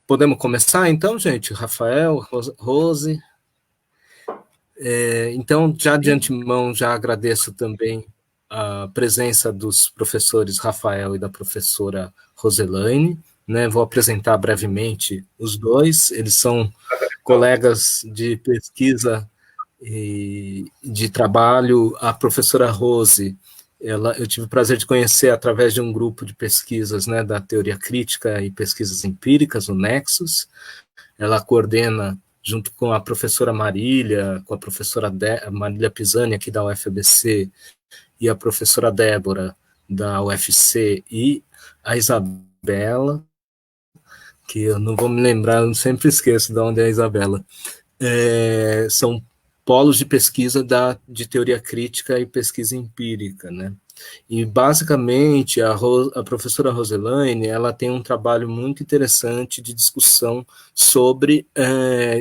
Podemos começar, então, gente? Rafael, Rose. Então, já de antemão, já agradeço também a presença dos professores Rafael e da professora Roselaine, né? Vou apresentar brevemente os dois. Eles são colegas de pesquisa e de trabalho. A professora Rose, eu tive o prazer de conhecer através de um grupo de pesquisas, né, da teoria crítica e pesquisas empíricas, o Nexus. Ela coordena, junto com a professora Marília, com a professora Marília Pisani, aqui da UFABC, e a professora Débora, da UFC, e a Isabela, que eu não vou me lembrar, eu sempre esqueço de onde é a Isabela. São polos de pesquisa de teoria crítica e pesquisa empírica, né? E, basicamente, a professora Roselaine, ela tem um trabalho muito interessante de discussão sobre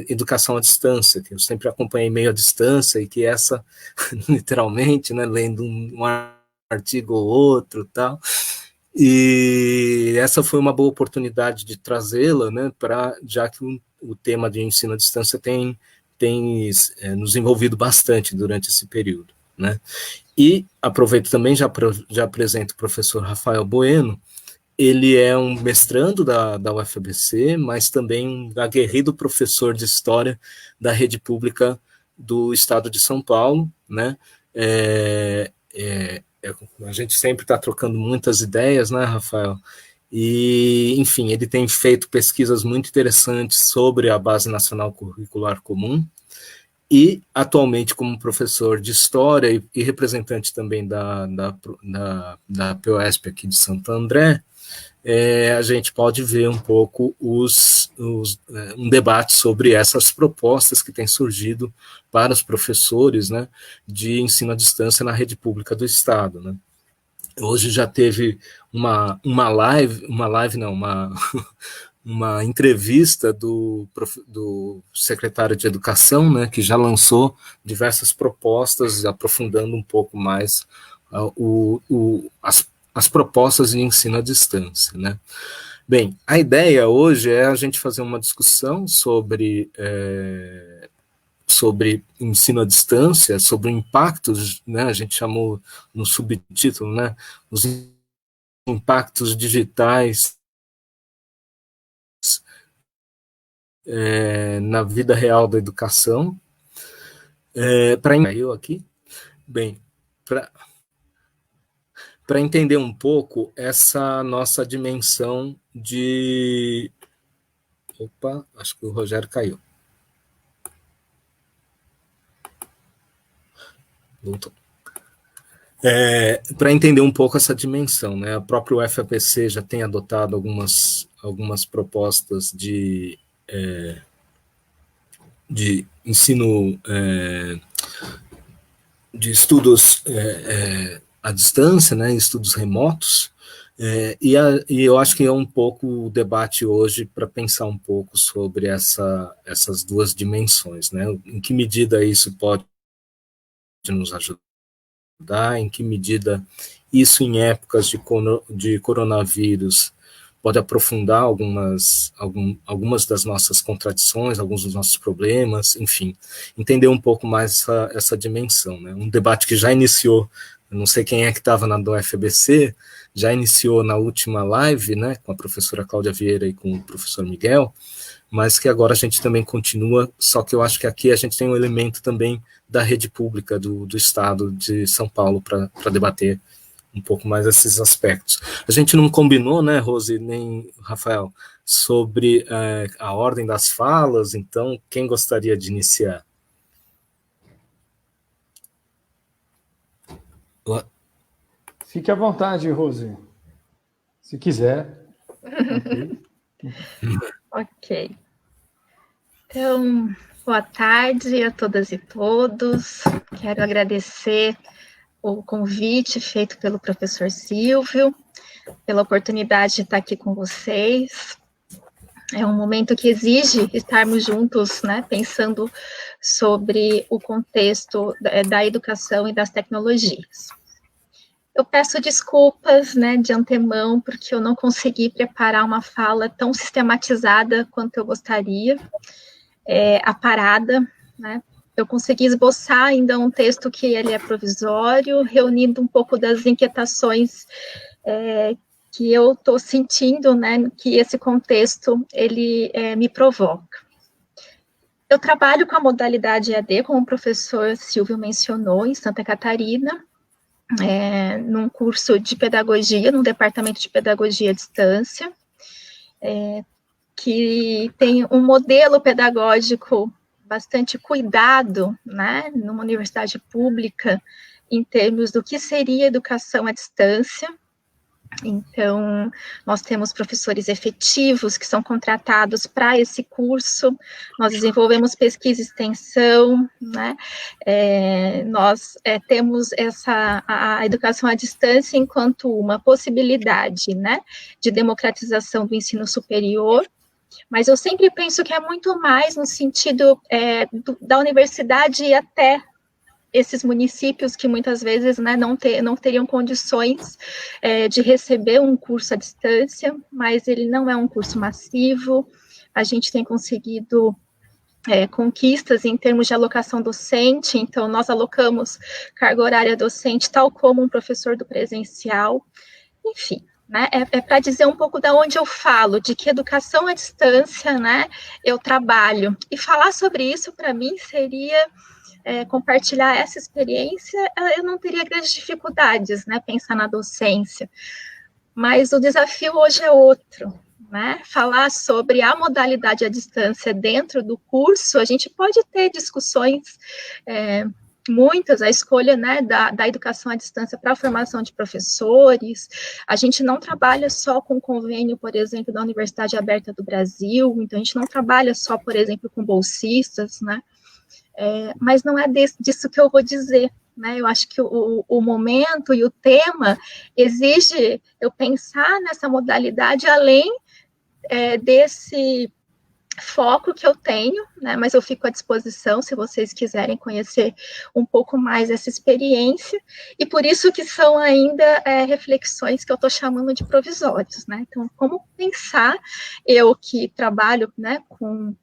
educação à distância, que eu sempre acompanhei meio à distância, e que essa, literalmente, né, lendo um artigo ou outro, tal, e essa foi uma boa oportunidade de trazê-la, né, já que o tema de ensino à distância tem nos envolvido bastante durante esse período, né? E aproveito também, já apresento o professor Rafael Bueno. Ele é um mestrando da UFABC, mas também um aguerrido professor de História da rede pública do Estado de São Paulo, né? A gente sempre está trocando muitas ideias, né, Rafael? E, enfim, ele tem feito pesquisas muito interessantes sobre a Base Nacional Curricular Comum, e atualmente como professor de História e representante também da POSP aqui de Santo André, a gente pode ver um pouco um debate sobre essas propostas que têm surgido para os professores, né, de ensino à distância na rede pública do Estado, né. Hoje já teve uma uma entrevista do secretário de Educação, né, que já lançou diversas propostas, aprofundando um pouco mais as propostas de ensino à distância, né. Bem, a ideia hoje é a gente fazer uma discussão sobre ensino à distância, sobre impactos, né, a gente chamou no subtítulo, né, os impactos digitais na vida real da educação. Para eu aqui, bem, para entender um pouco essa nossa dimensão de... Opa, acho que o Rogério caiu. Voltou. Para entender um pouco essa dimensão, né? A própria UFABC já tem adotado algumas propostas de ensino de estudos à distância, né, estudos remotos, e eu acho que é um pouco o debate hoje para pensar um pouco sobre essas duas dimensões, né? Em que medida isso pode nos ajudar, em que medida isso, em épocas de coronavírus, pode aprofundar algumas das nossas contradições, alguns dos nossos problemas, enfim, entender um pouco mais essa dimensão, né? Um debate que já iniciou, não sei quem é que estava na do UFABC, já iniciou na última live, né, com a professora Cláudia Vieira e com o professor Miguel, mas que agora a gente também continua, só que eu acho que aqui a gente tem um elemento também da rede pública do Estado de São Paulo para debater um pouco mais esses aspectos. A gente não combinou, né, Rose, nem Rafael, sobre a ordem das falas, então quem gostaria de iniciar? Fique à vontade, Rose, se quiser. Ok. Então, boa tarde a todas e todos. Quero agradecer o convite feito pelo professor Silvio, pela oportunidade de estar aqui com vocês. É um momento que exige estarmos juntos, né, pensando sobre o contexto da educação e das tecnologias. Eu peço desculpas, né, de antemão, porque eu não consegui preparar uma fala tão sistematizada quanto eu gostaria, aparada, né. Eu consegui esboçar ainda um texto que ele é provisório, reunindo um pouco das inquietações que eu estou sentindo, né, que esse contexto, ele me provoca. Eu trabalho com a modalidade EAD, como o professor Silvio mencionou, em Santa Catarina, num curso de pedagogia, num departamento de pedagogia à distância, que tem um modelo pedagógico bastante cuidado, né, numa universidade pública, em termos do que seria educação à distância. Então, nós temos professores efetivos que são contratados para esse curso, nós desenvolvemos pesquisa e extensão, né? Nós temos a educação à distância enquanto uma possibilidade, né, de democratização do ensino superior, mas eu sempre penso que é muito mais no sentido da universidade ir até esses municípios que muitas vezes, né, não teriam condições de receber um curso à distância, mas ele não é um curso massivo. A gente tem conseguido conquistas em termos de alocação docente, então nós alocamos carga horária docente tal como um professor do presencial, enfim. Né, para dizer um pouco de onde eu falo, de que educação à distância, né, eu trabalho. E falar sobre isso, para mim, seria compartilhar essa experiência, eu não teria grandes dificuldades, né, pensar na docência. Mas o desafio hoje é outro, né, falar sobre a modalidade à distância dentro do curso, a gente pode ter discussões muitas, a escolha, né, da educação à distância para a formação de professores, a gente não trabalha só com convênio, por exemplo, da Universidade Aberta do Brasil, então a gente não trabalha só, por exemplo, com bolsistas, né, mas não é disso que eu vou dizer, né, eu acho que o momento e o tema exige eu pensar nessa modalidade além desse foco que eu tenho, né, mas eu fico à disposição se vocês quiserem conhecer um pouco mais essa experiência, e por isso que são ainda reflexões que eu estou chamando de provisórios, né, então como pensar, eu que trabalho, né, com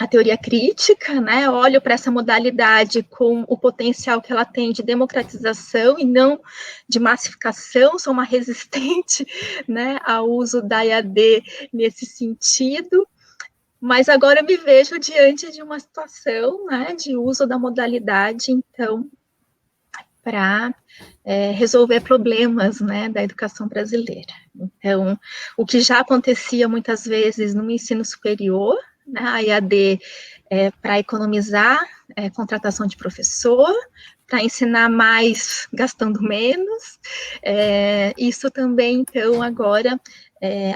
a teoria crítica, né, olho para essa modalidade com o potencial que ela tem de democratização e não de massificação, sou uma resistente, né, ao uso da EAD nesse sentido, mas agora eu me vejo diante de uma situação, né, de uso da modalidade, então, para resolver problemas, né, da educação brasileira. Então, o que já acontecia muitas vezes no ensino superior, né, a EAD para economizar contratação de professor, para ensinar mais gastando menos, isso também, então, agora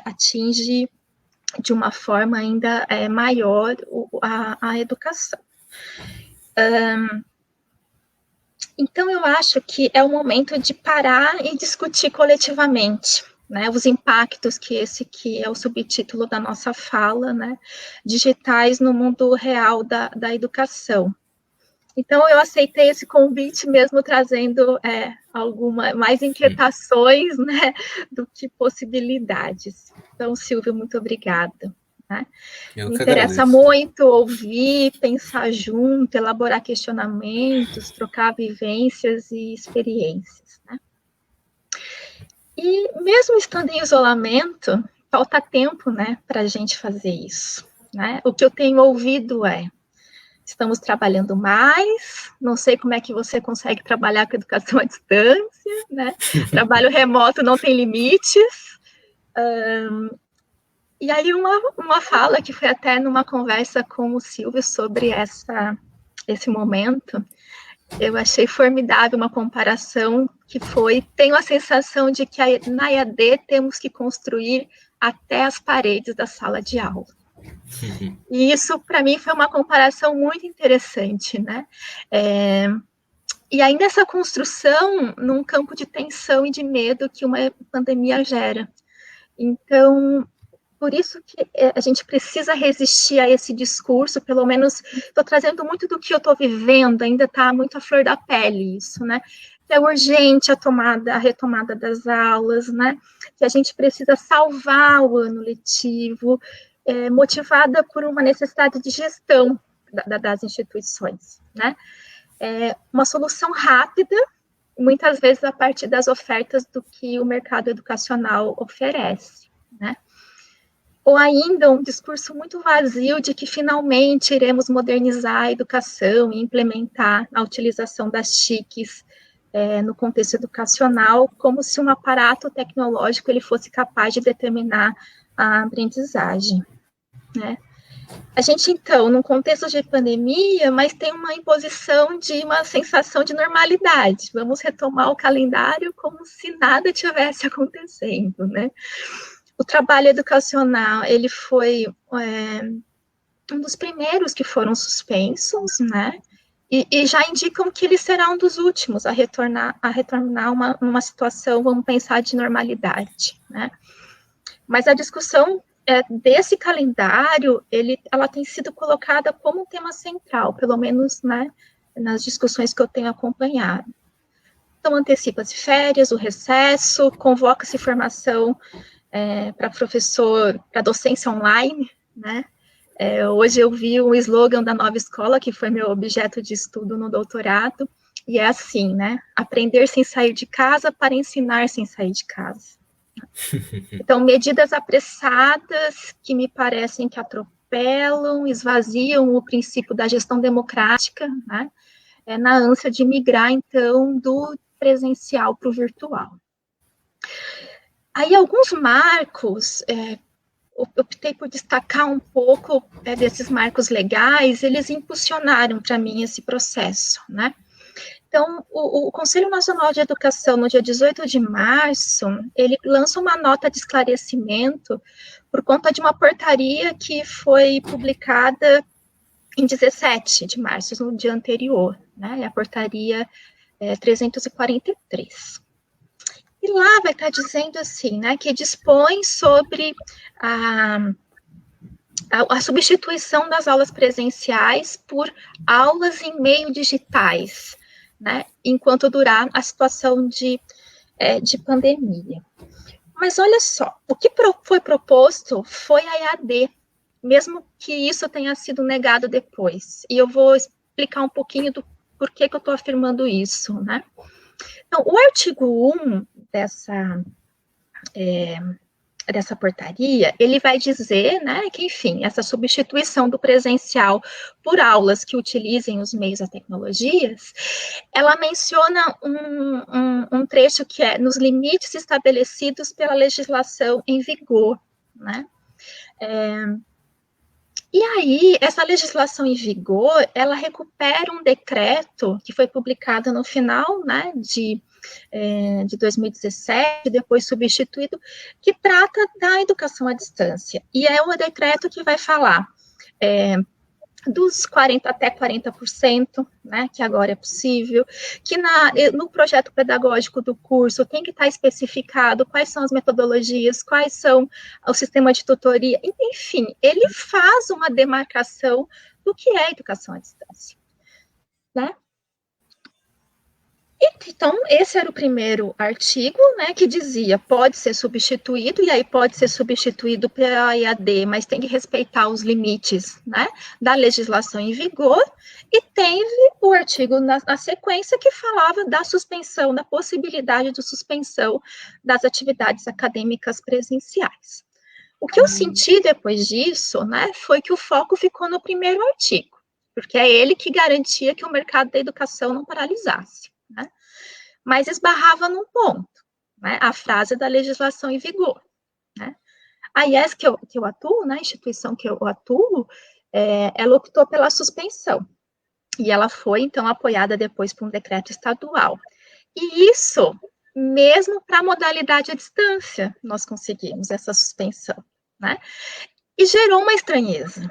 atinge de uma forma ainda maior a educação. Então, eu acho que é o momento de parar e discutir coletivamente, né, os impactos que esse que é o subtítulo da nossa fala, né, digitais no mundo real da educação. Então, eu aceitei esse convite mesmo trazendo algumas mais inquietações, né, do que possibilidades. Então, Silvio, muito obrigada. Né? Me interessa muito ouvir, pensar junto, elaborar questionamentos, trocar vivências e experiências. Né? E mesmo estando em isolamento, falta tempo, né, para a gente fazer isso. Né? O que eu tenho ouvido estamos trabalhando mais, não sei como é que você consegue trabalhar com educação à distância, né? Trabalho remoto não tem limites. E aí uma fala que foi até numa conversa com o Silvio sobre esse momento, eu achei formidável uma comparação que tenho a sensação de que na EAD temos que construir até as paredes da sala de aula. E isso, para mim, foi uma comparação muito interessante, né? E ainda essa construção num campo de tensão e de medo que uma pandemia gera. Então, por isso que a gente precisa resistir a esse discurso, pelo menos estou trazendo muito do que eu estou vivendo, ainda está muito à flor da pele isso, né? é urgente a retomada das aulas, né? Que a gente precisa salvar o ano letivo, motivada por uma necessidade de gestão das instituições, né? Uma solução rápida, muitas vezes a partir das ofertas do que o mercado educacional oferece, né? Ou ainda um discurso muito vazio de que finalmente iremos modernizar a educação e implementar a utilização das TICs no contexto educacional, como se um aparato tecnológico ele fosse capaz de determinar a aprendizagem, né? A gente, então, num contexto de pandemia, mas tem uma imposição de uma sensação de normalidade. Vamos retomar o calendário como se nada tivesse acontecendo, né? O trabalho educacional, ele foi um dos primeiros que foram suspensos, né? E já indicam que ele será um dos últimos a retornar uma situação, vamos pensar, de normalidade, né? Mas a discussão desse calendário, ela tem sido colocada como um tema central, pelo menos, né, nas discussões que eu tenho acompanhado. Então, antecipa-se férias, o recesso, convoca-se formação para professor, para docência online, né? Hoje eu vi um slogan da nova escola, que foi meu objeto de estudo no doutorado, e é assim, né? Aprender sem sair de casa para ensinar sem sair de casa. Então, medidas apressadas que me parecem que atropelam, esvaziam o princípio da gestão democrática, né? Na ânsia de migrar, então, do presencial para o virtual. Aí, alguns marcos, optei por destacar um pouco desses marcos legais, eles impulsionaram para mim esse processo, né? Então, o Conselho Nacional de Educação, no dia 18 de março, ele lança uma nota de esclarecimento por conta de uma portaria que foi publicada em 17 de março, no dia anterior, né? A portaria 343. E lá vai estar dizendo assim, né, que dispõe sobre a substituição das aulas presenciais por aulas em meio digitais, né, enquanto durar a situação de pandemia. Mas olha só, o que foi proposto foi a EAD, mesmo que isso tenha sido negado depois. E eu vou explicar um pouquinho do porquê que eu estou afirmando isso, né? Então, o artigo 1 dessa portaria, ele vai dizer, né, que, enfim, essa substituição do presencial por aulas que utilizem os meios e tecnologias, ela menciona um trecho que é nos limites estabelecidos pela legislação em vigor, né? E aí, essa legislação em vigor, ela recupera um decreto que foi publicado no final, né, de 2017, depois substituído, que trata da educação à distância. E é o decreto que vai falar dos 40% até 40%, né, que agora é possível, que no projeto pedagógico do curso tem que estar especificado quais são as metodologias, quais são o sistema de tutoria, enfim, ele faz uma demarcação do que é educação à distância, né? Então, esse era o primeiro artigo, né, que dizia, pode ser substituído, e aí pode ser substituído pela EAD, mas tem que respeitar os limites, né, da legislação em vigor, e teve o artigo na sequência que falava da suspensão, da possibilidade de suspensão das atividades acadêmicas presenciais. O que eu senti depois disso, né, foi que o foco ficou no primeiro artigo, porque é ele que garantia que o mercado da educação não paralisasse, né? Mas esbarrava num ponto, né? A frase da legislação em vigor, né? A IES que eu atuo, né, a instituição que eu atuo, ela optou pela suspensão, e ela foi, então, apoiada depois por um decreto estadual. E isso, mesmo para a modalidade à distância, nós conseguimos essa suspensão, né? E gerou uma estranheza.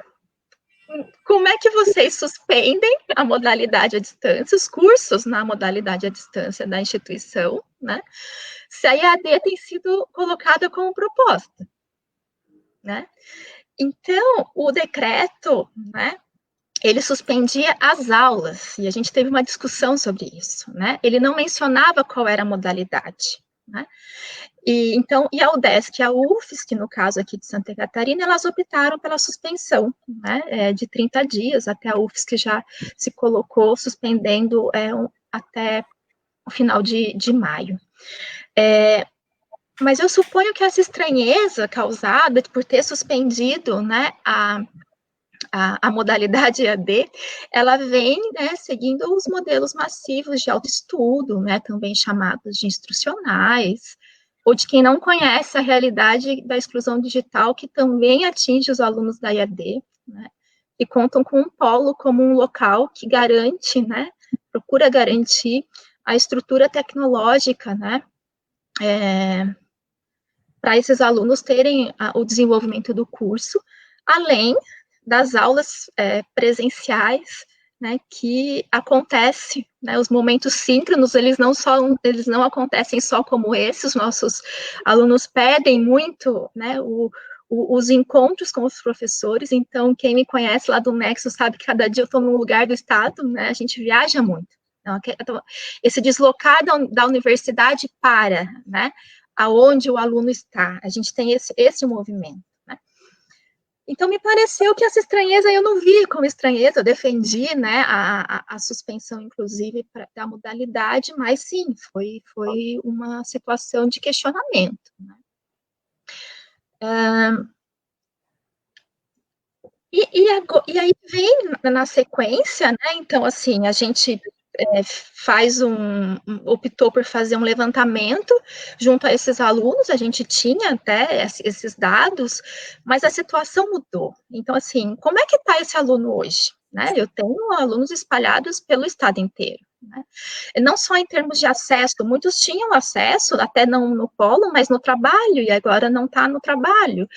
Como é que vocês suspendem a modalidade à distância, os cursos na modalidade à distância da instituição, né? Se a EAD tem sido colocada como proposta, né? Então, o decreto, né, ele suspendia as aulas, e a gente teve uma discussão sobre isso, né? Ele não mencionava qual era a modalidade, né? E a UDESC e a UFSC, no caso aqui de Santa Catarina, elas optaram pela suspensão, né, de 30 dias, até a UFSC já se colocou suspendendo até o final de maio. Mas eu suponho que essa estranheza causada por ter suspendido, né, a modalidade EAD, ela vem, né, seguindo os modelos massivos de autoestudo, né, também chamados de instrucionais, ou de quem não conhece a realidade da exclusão digital, que também atinge os alunos da EAD, né, e contam com um polo como um local que garante, né, procura garantir a estrutura tecnológica, né, para esses alunos terem o desenvolvimento do curso, além das aulas presenciais, né, que acontece, né, os momentos síncronos, eles não acontecem só como esse, os nossos alunos pedem muito, né, os encontros com os professores. Então, quem me conhece lá do Nexus sabe que cada dia eu estou num lugar do estado, né, a gente viaja muito. Então, esse deslocar da universidade para, né, aonde o aluno está, a gente tem esse movimento. Então, me pareceu que essa estranheza eu não vi como estranheza, eu defendi, né, a suspensão, inclusive, da modalidade, mas sim, foi uma situação de questionamento, né. E aí vem na sequência, né, então, assim, a gente optou por fazer um levantamento junto a esses alunos, a gente tinha até esses dados, mas a situação mudou. Então, assim, como é que está esse aluno hoje? Né? Eu tenho alunos espalhados pelo estado inteiro, né? Não só em termos de acesso, muitos tinham acesso, até não no polo, mas no trabalho, e agora não está no trabalho.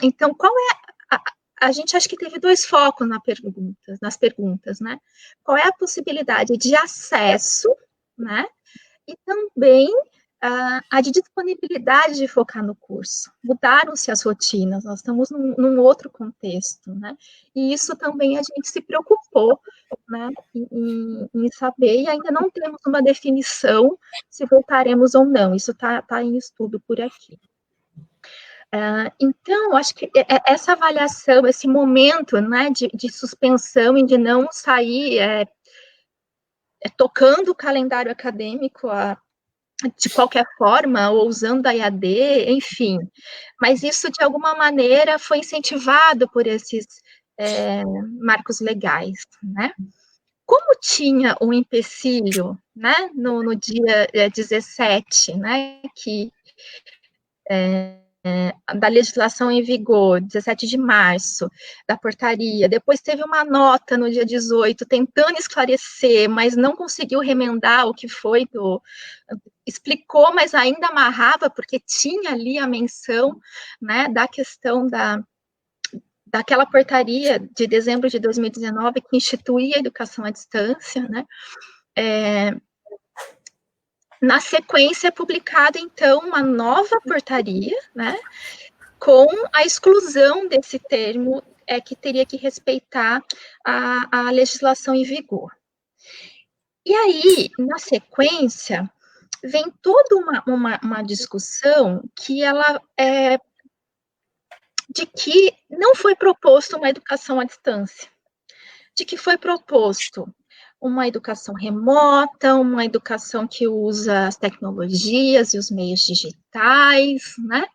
Então, qual é a gente acha que teve dois focos nas perguntas, né? Qual é a possibilidade de acesso, né? E também a de disponibilidade de focar no curso. Mudaram-se as rotinas, nós estamos num outro contexto, né? E isso também a gente se preocupou, né, em saber, e ainda não temos uma definição se voltaremos ou não. Isso está em estudo por aqui. Então, acho que essa avaliação, esse momento, né, de suspensão e de não sair tocando o calendário acadêmico de qualquer forma, ou usando a EAD, enfim, mas isso, de alguma maneira, foi incentivado por esses marcos legais, né? Como tinha um empecilho, né, no dia 17, né, que da legislação em vigor, 17 de março, da portaria, depois teve uma nota no dia 18, tentando esclarecer, mas não conseguiu remendar o que foi explicou, mas ainda amarrava, porque tinha ali a menção, né, da questão daquela portaria de dezembro de 2019, que instituía a educação à distância, né. Na sequência, é publicada, então, uma nova portaria, né, com a exclusão desse termo, que teria que respeitar a legislação em vigor. E aí, na sequência, vem toda uma discussão que ela de que não foi proposto uma educação à distância, de que foi proposto uma educação remota, uma educação que usa as tecnologias e os meios digitais, né?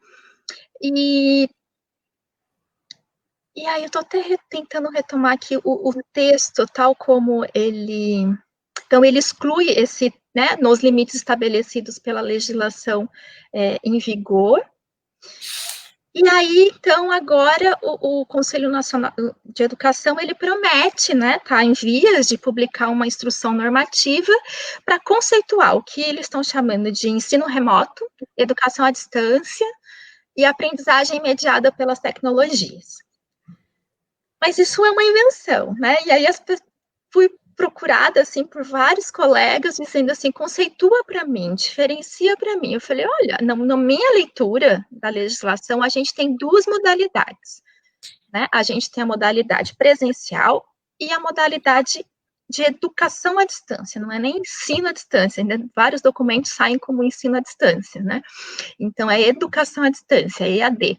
E aí eu estou até tentando retomar aqui o texto, tal como ele... Então, ele exclui esse, né, nos limites estabelecidos pela legislação em vigor. E aí, então, agora o Conselho Nacional de Educação, ele promete, né, tá em vias de publicar uma instrução normativa para conceituar o que eles estão chamando de ensino remoto, educação à distância e aprendizagem mediada pelas tecnologias. Mas isso é uma invenção, né? E aí fui procurada, assim, por vários colegas, dizendo assim, conceitua para mim, diferencia para mim. Eu falei, olha, na minha leitura da legislação, a gente tem duas modalidades. né? A gente tem a modalidade presencial e a modalidade de educação à distância, não é nem ensino à distância, ainda vários documentos saem como ensino à distância, né? Então, é educação à distância, EAD.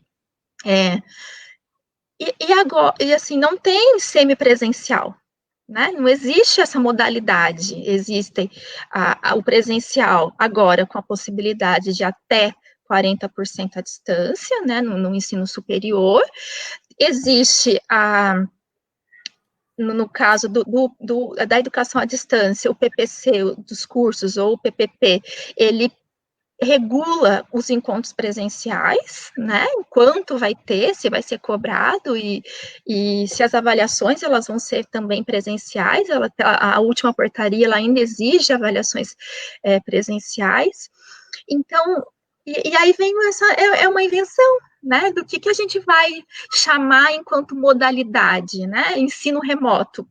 Agora, assim, não tem semipresencial, né? Não existe essa modalidade, existe o presencial agora com a possibilidade de até 40% à distância, né, no ensino superior, existe no caso da educação à distância, o PPC dos cursos, ou o PPP, ele regula os encontros presenciais, né, quanto vai ter, se vai ser cobrado, e se as avaliações, elas vão ser também presenciais, a última portaria, ela ainda exige avaliações presenciais. Então, e aí vem é uma invenção, né, do que a gente vai chamar enquanto modalidade, né, ensino remoto.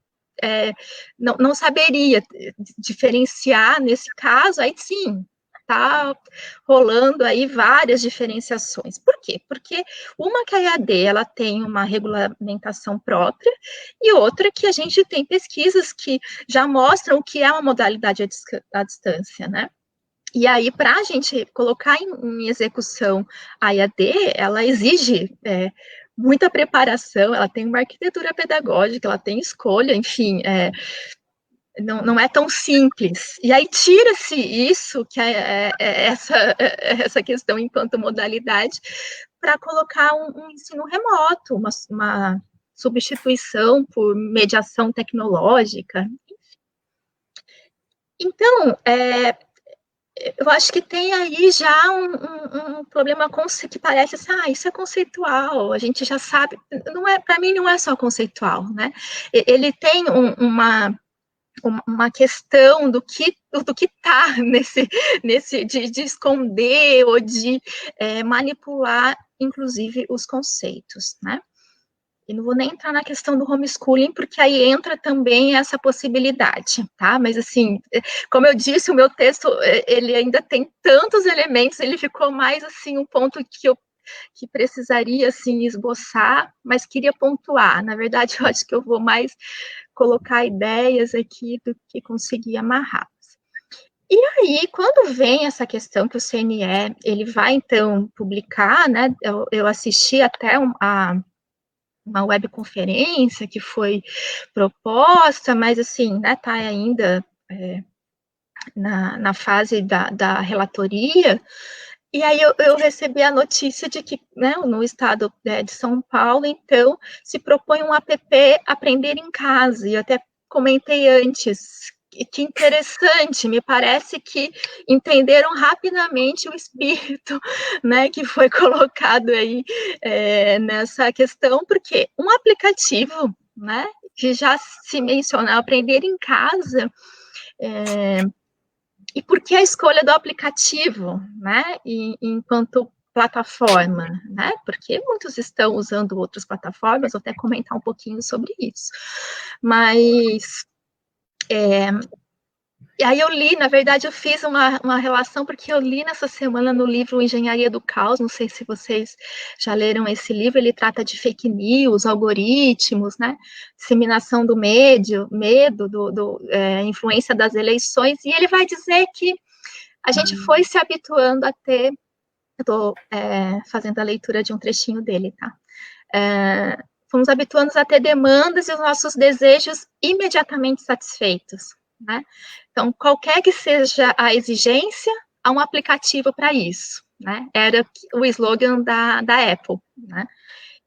Não saberia diferenciar nesse caso, aí sim, está rolando aí várias diferenciações. Por quê? Porque uma que a EAD, ela tem uma regulamentação própria, e outra que a gente tem pesquisas que já mostram o que é uma modalidade à distância, né? E aí, para a gente colocar em execução a EAD, ela exige muita preparação, ela tem uma arquitetura pedagógica, ela tem escolha, enfim, não é tão simples. E aí tira-se isso, que essa questão enquanto modalidade, para colocar um ensino remoto, uma substituição por mediação tecnológica. Então, eu acho que tem aí já um problema que parece assim, isso é conceitual, a gente já sabe. Para mim não é só conceitual, né? Ele tem uma questão do que está nesse de esconder ou de manipular, inclusive, os conceitos, né? E não vou nem entrar na questão do homeschooling, porque aí entra também essa possibilidade, tá? Mas, assim, como eu disse, o meu texto, ele ainda tem tantos elementos, ele ficou mais, assim, um ponto que precisaria, assim, esboçar, mas queria pontuar. Na verdade, eu acho que eu vou mais colocar ideias aqui do que conseguir amarrar. E aí, quando vem essa questão que o CNE, ele vai, então, publicar, né, eu assisti até uma webconferência que foi proposta, mas, assim, né, está ainda na fase da relatoria. E aí eu recebi a notícia de que, né, no estado de São Paulo, então, se propõe um app Aprender em Casa, e eu até comentei antes, que interessante, me parece que entenderam rapidamente o espírito, né, que foi colocado aí nessa questão, porque um aplicativo, né, que já se menciona, Aprender em Casa, e por que a escolha do aplicativo, né, enquanto plataforma, né, porque muitos estão usando outras plataformas, vou até comentar um pouquinho sobre isso, mas, e aí eu li, na verdade eu fiz uma relação, porque eu li nessa semana no livro Engenharia do Caos, não sei se vocês já leram esse livro, ele trata de fake news, algoritmos, né, disseminação do medo, influência das eleições, e ele vai dizer que a gente foi se habituando a ter, eu estou fazendo a leitura de um trechinho dele, tá? Fomos habituando a ter demandas e os nossos desejos imediatamente satisfeitos, né? Então, qualquer que seja a exigência, há um aplicativo para isso, né? Era o slogan da Apple, né?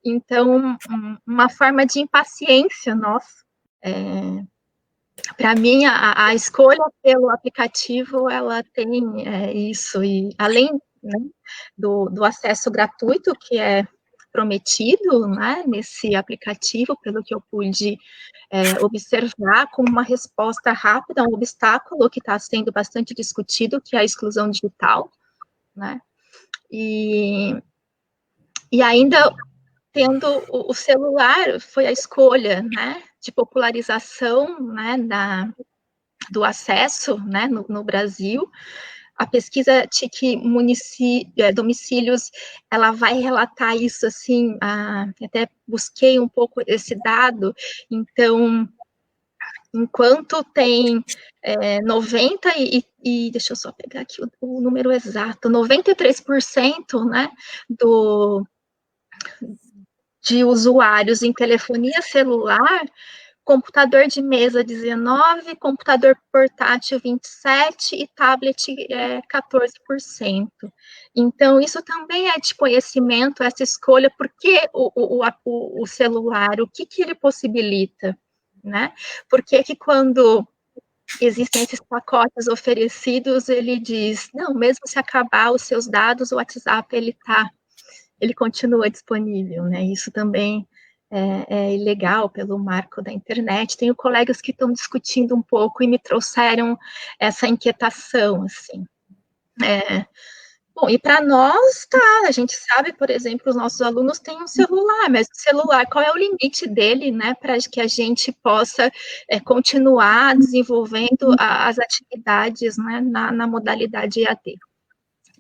Então, uma forma de impaciência nossa. Para mim, a escolha pelo aplicativo, ela tem isso, e além, né, do acesso gratuito, que é prometido, né, nesse aplicativo, pelo que eu pude observar, como uma resposta rápida a um obstáculo que está sendo bastante discutido, que é a exclusão digital, né, e ainda tendo o celular, foi a escolha, né, de popularização, né, do acesso, né, no Brasil, a pesquisa TIC domicílios, ela vai relatar isso, assim, até busquei um pouco esse dado, então, enquanto tem 90 deixa eu só pegar aqui o número exato, 93%, né, de usuários em telefonia celular, computador de mesa 19%, computador portátil 27% e tablet 14%. Então, isso também é de conhecimento, essa escolha, porque o celular, o que ele possibilita, né? Por que quando existem esses pacotes oferecidos, ele diz, não, mesmo se acabar os seus dados, o WhatsApp, ele continua disponível, né? Isso também é ilegal pelo marco da internet. Tenho colegas que estão discutindo um pouco e me trouxeram essa inquietação, assim. Bom, e para nós, a gente sabe, por exemplo, os nossos alunos têm um celular, mas o celular, qual é o limite dele, né, para que a gente possa continuar desenvolvendo as atividades, né, na modalidade EAD.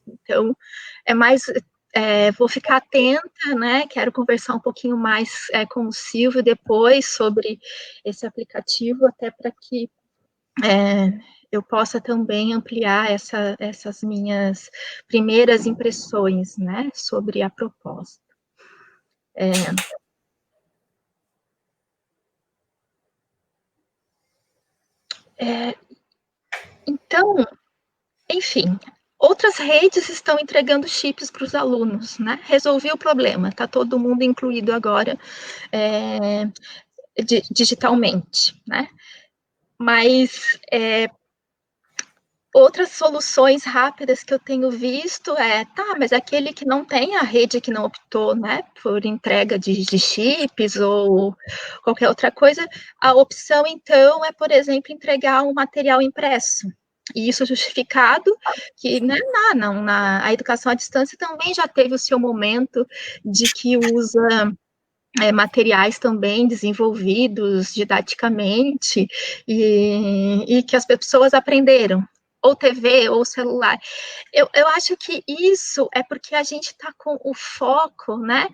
Então, vou ficar atenta, né, quero conversar um pouquinho mais com o Silvio depois sobre esse aplicativo, até para que eu possa também ampliar essas minhas primeiras impressões, né, sobre a proposta. Então, enfim, outras redes estão entregando chips para os alunos, né? Resolvi o problema, está todo mundo incluído agora digitalmente, né? Mas outras soluções rápidas que eu tenho visto mas aquele que não tem a rede, que não optou, né, por entrega de chips ou qualquer outra coisa, a opção, então, é, por exemplo, entregar um material impresso. E isso justificado que, né, a educação à distância também já teve o seu momento de que usa materiais também desenvolvidos didaticamente e que as pessoas aprenderam, ou TV, ou celular. Eu acho que isso é porque a gente está com o foco, né,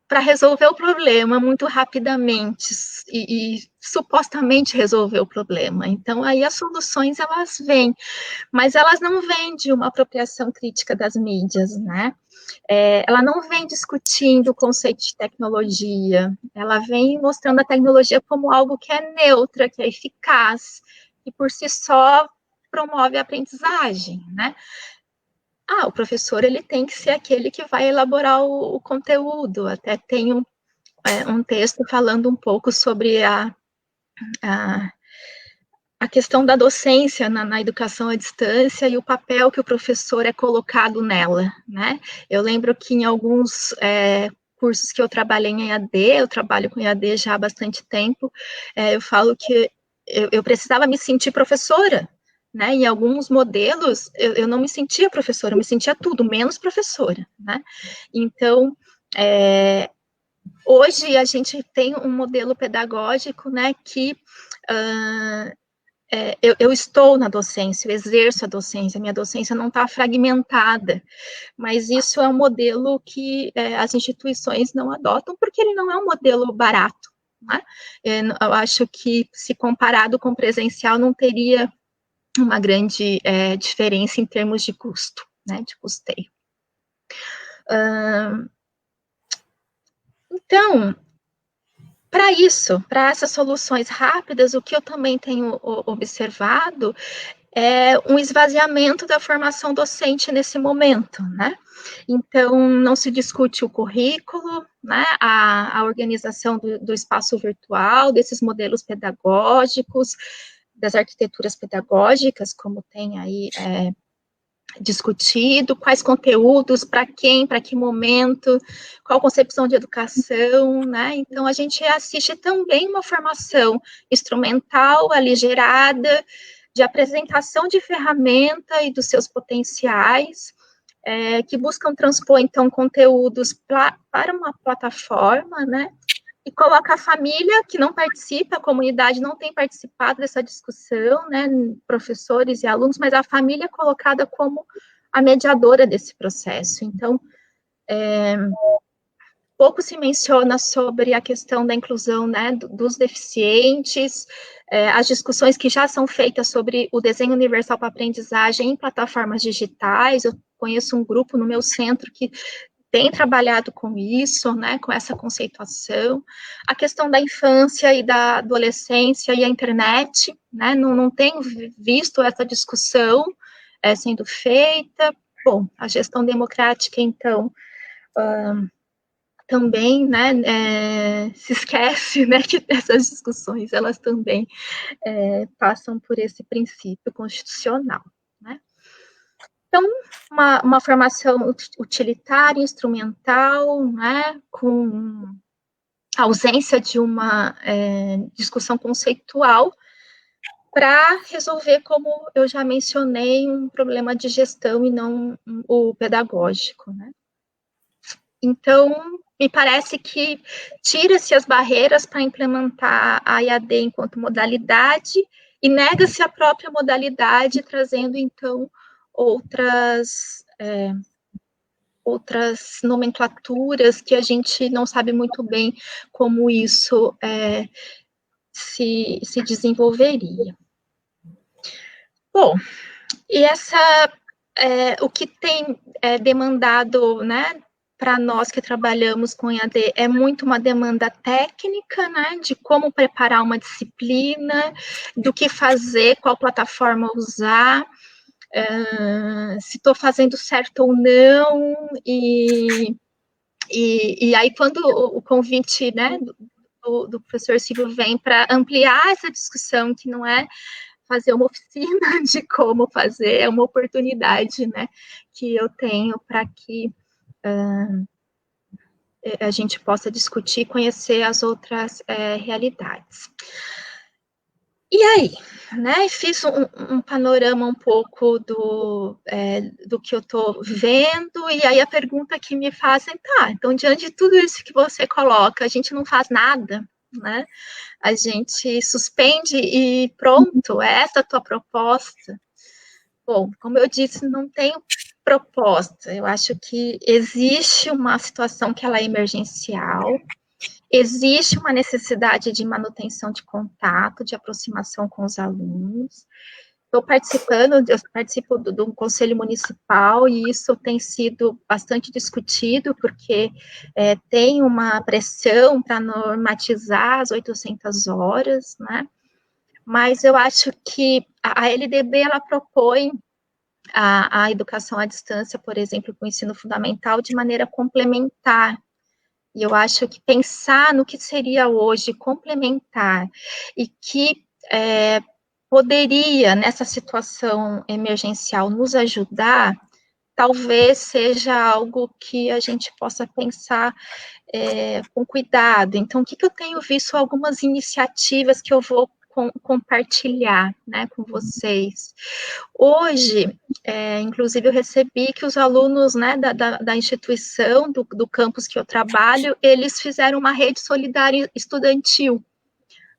para resolver o problema muito rapidamente e supostamente resolver o problema. Então, aí as soluções, elas vêm, mas elas não vêm de uma apropriação crítica das mídias, né? Ela não vem discutindo o conceito de tecnologia, ela vem mostrando a tecnologia como algo que é neutra, que é eficaz, e por si só promove a aprendizagem, né? O professor, ele tem que ser aquele que vai elaborar o conteúdo. Até tem um texto falando um pouco sobre a questão da docência na educação à distância e o papel que o professor é colocado nela, né? Eu lembro que em alguns cursos que eu trabalhei em EAD, eu trabalho com EAD já há bastante tempo, eu falo que eu precisava me sentir professora, né? Em alguns modelos, eu não me sentia professora, eu me sentia tudo, menos professora, né? Então, hoje a gente tem um modelo pedagógico, né, que eu estou na docência, eu exerço a docência, minha docência não está fragmentada, mas isso é um modelo que as instituições não adotam, porque ele não é um modelo barato, né? Eu acho que, se comparado com presencial, não teria uma grande diferença em termos de custo, né, de custeio. Então, para isso, para essas soluções rápidas, o que eu também tenho observado é um esvaziamento da formação docente nesse momento, né? Então, não se discute o currículo, né, a organização do espaço virtual, desses modelos pedagógicos, das arquiteturas pedagógicas, como tem aí discutido, quais conteúdos, para quem, para que momento, qual concepção de educação, né? Então, a gente assiste também uma formação instrumental, aligerada, de apresentação de ferramenta e dos seus potenciais, que buscam transpor, então, conteúdos para uma plataforma, né? e coloca a família que não participa, a comunidade não tem participado dessa discussão, né, professores e alunos, mas a família é colocada como a mediadora desse processo. Então, pouco se menciona sobre a questão da inclusão, né, dos deficientes, as discussões que já são feitas sobre o desenho universal para aprendizagem em plataformas digitais. Eu conheço um grupo no meu centro que tem trabalhado com isso, né, com essa conceituação, a questão da infância e da adolescência e a internet, né, não tenho visto essa discussão sendo feita. Bom, a gestão democrática, então, também, né, se esquece, né, que essas discussões, elas também passam por esse princípio constitucional, né. Então, uma formação utilitária, instrumental, né, com ausência de uma discussão conceitual, para resolver, como eu já mencionei, um problema de gestão e não o pedagógico, né. Então, me parece que tira-se as barreiras para implementar a EAD enquanto modalidade e nega-se a própria modalidade, trazendo, então, outras nomenclaturas que a gente não sabe muito bem como isso se desenvolveria. Bom, e o que tem demandado, né, para nós que trabalhamos com EAD é muito uma demanda técnica, né, de como preparar uma disciplina, do que fazer, qual plataforma usar, se estou fazendo certo ou não, e aí quando o convite, né, do professor Silvio vem para ampliar essa discussão, que não é fazer uma oficina de como fazer, é uma oportunidade, né, que eu tenho para que a gente possa discutir e conhecer as outras realidades. E aí, né, fiz um panorama um pouco do que eu estou vendo, e aí a pergunta que me fazem, tá, então diante de tudo isso que você coloca, a gente não faz nada, né? A gente suspende e pronto, é essa a tua proposta? Bom, como eu disse, não tenho proposta, eu acho que existe uma situação que ela é emergencial, existe uma necessidade de manutenção de contato, de aproximação com os alunos. Eu participo do Conselho Municipal e isso tem sido bastante discutido, porque tem uma pressão para normatizar as 800 horas, né? Mas eu acho que a LDB, ela propõe a educação à distância, por exemplo, com o ensino fundamental, de maneira complementar. E eu acho que pensar no que seria hoje complementar e que poderia, nessa situação emergencial, nos ajudar, talvez seja algo que a gente possa pensar com cuidado. Então, o que eu tenho visto? Algumas iniciativas que eu vou compartilhar, né, com vocês. Hoje, inclusive, eu recebi que os alunos, né, da instituição, do campus que eu trabalho, eles fizeram uma rede solidária estudantil,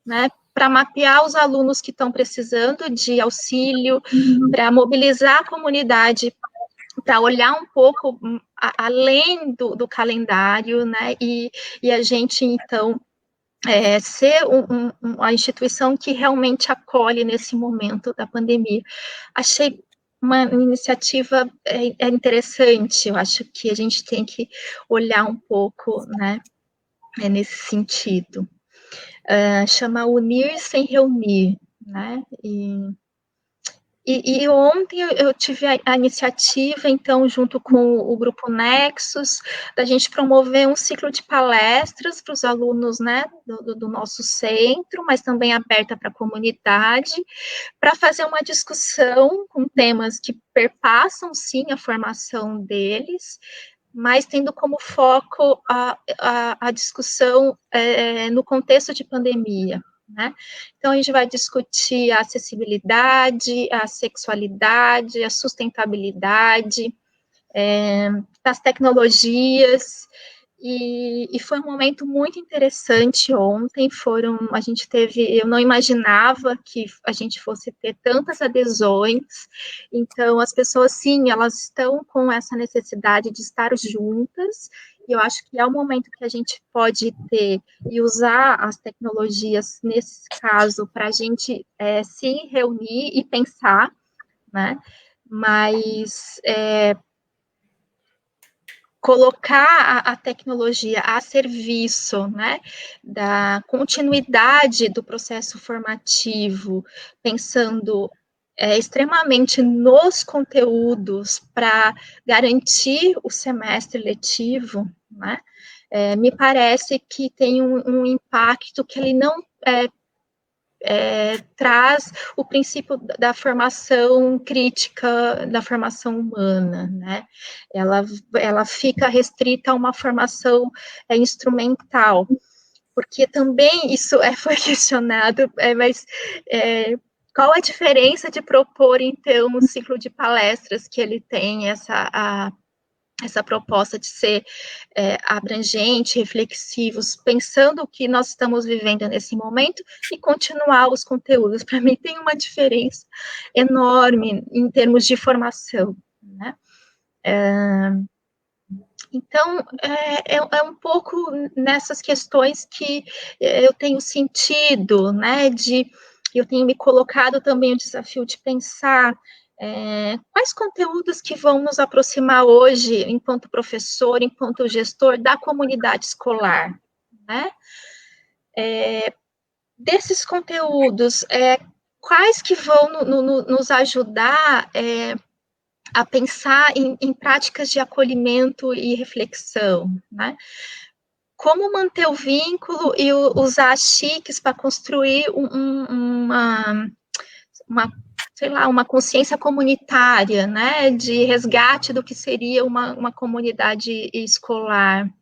né, para mapear os alunos que estão precisando de auxílio, para mobilizar a comunidade, para olhar um pouco além do calendário, né, e a gente, então, ser uma instituição que realmente acolhe nesse momento da pandemia. Achei uma iniciativa interessante, eu acho que a gente tem que olhar um pouco, né, nesse sentido. Chama Unir Sem Reunir, né, e ontem eu tive a iniciativa, então, junto com o Grupo Nexus, da gente promover um ciclo de palestras para os alunos, né, do nosso centro, mas também aberta para a comunidade, para fazer uma discussão com temas que perpassam, sim, a formação deles, mas tendo como foco a discussão no contexto de pandemia, né? Então, a gente vai discutir a acessibilidade, a sexualidade, a sustentabilidade, as tecnologias, E foi um momento muito interessante ontem. Eu não imaginava que a gente fosse ter tantas adesões. Então, as pessoas, sim, elas estão com essa necessidade de estar juntas. E eu acho que é o momento que a gente pode ter e usar as tecnologias, nesse caso, para a gente se reunir e pensar, né? Mas colocar a tecnologia a serviço, né, da continuidade do processo formativo, pensando extremamente nos conteúdos para garantir o semestre letivo, né, me parece que tem um impacto que ele não traz o princípio da formação crítica, da formação humana, né? Ela fica restrita a uma formação instrumental, porque também isso foi questionado, mas qual a diferença de propor, então, um ciclo de palestras que ele tem essa proposta de ser abrangente, reflexivos, pensando o que nós estamos vivendo nesse momento e continuar os conteúdos. Para mim tem uma diferença enorme em termos de formação, né? Então, é um pouco nessas questões que eu tenho sentido, né, eu tenho me colocado também o desafio de pensar quais conteúdos que vão nos aproximar hoje, enquanto professor, enquanto gestor, da comunidade escolar, né? Desses conteúdos, quais que vão nos ajudar a pensar em práticas de acolhimento e reflexão, né? Como manter o vínculo e usar as TICs para construir uma consciência comunitária, né, de resgate do que seria uma comunidade escolar.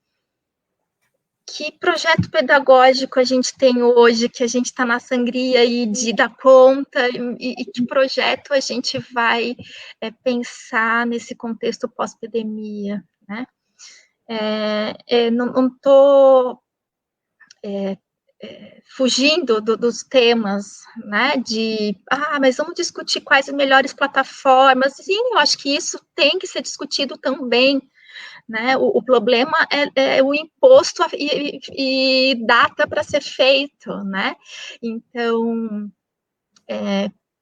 Que projeto pedagógico a gente tem hoje, que a gente está na sangria aí de dar conta, e que projeto a gente vai pensar nesse contexto pós-pandemia, né? Não estou fugindo dos temas, né, mas vamos discutir quais as melhores plataformas. Sim, eu acho que isso tem que ser discutido também, né, o problema é o imposto e data para ser feito, né, então,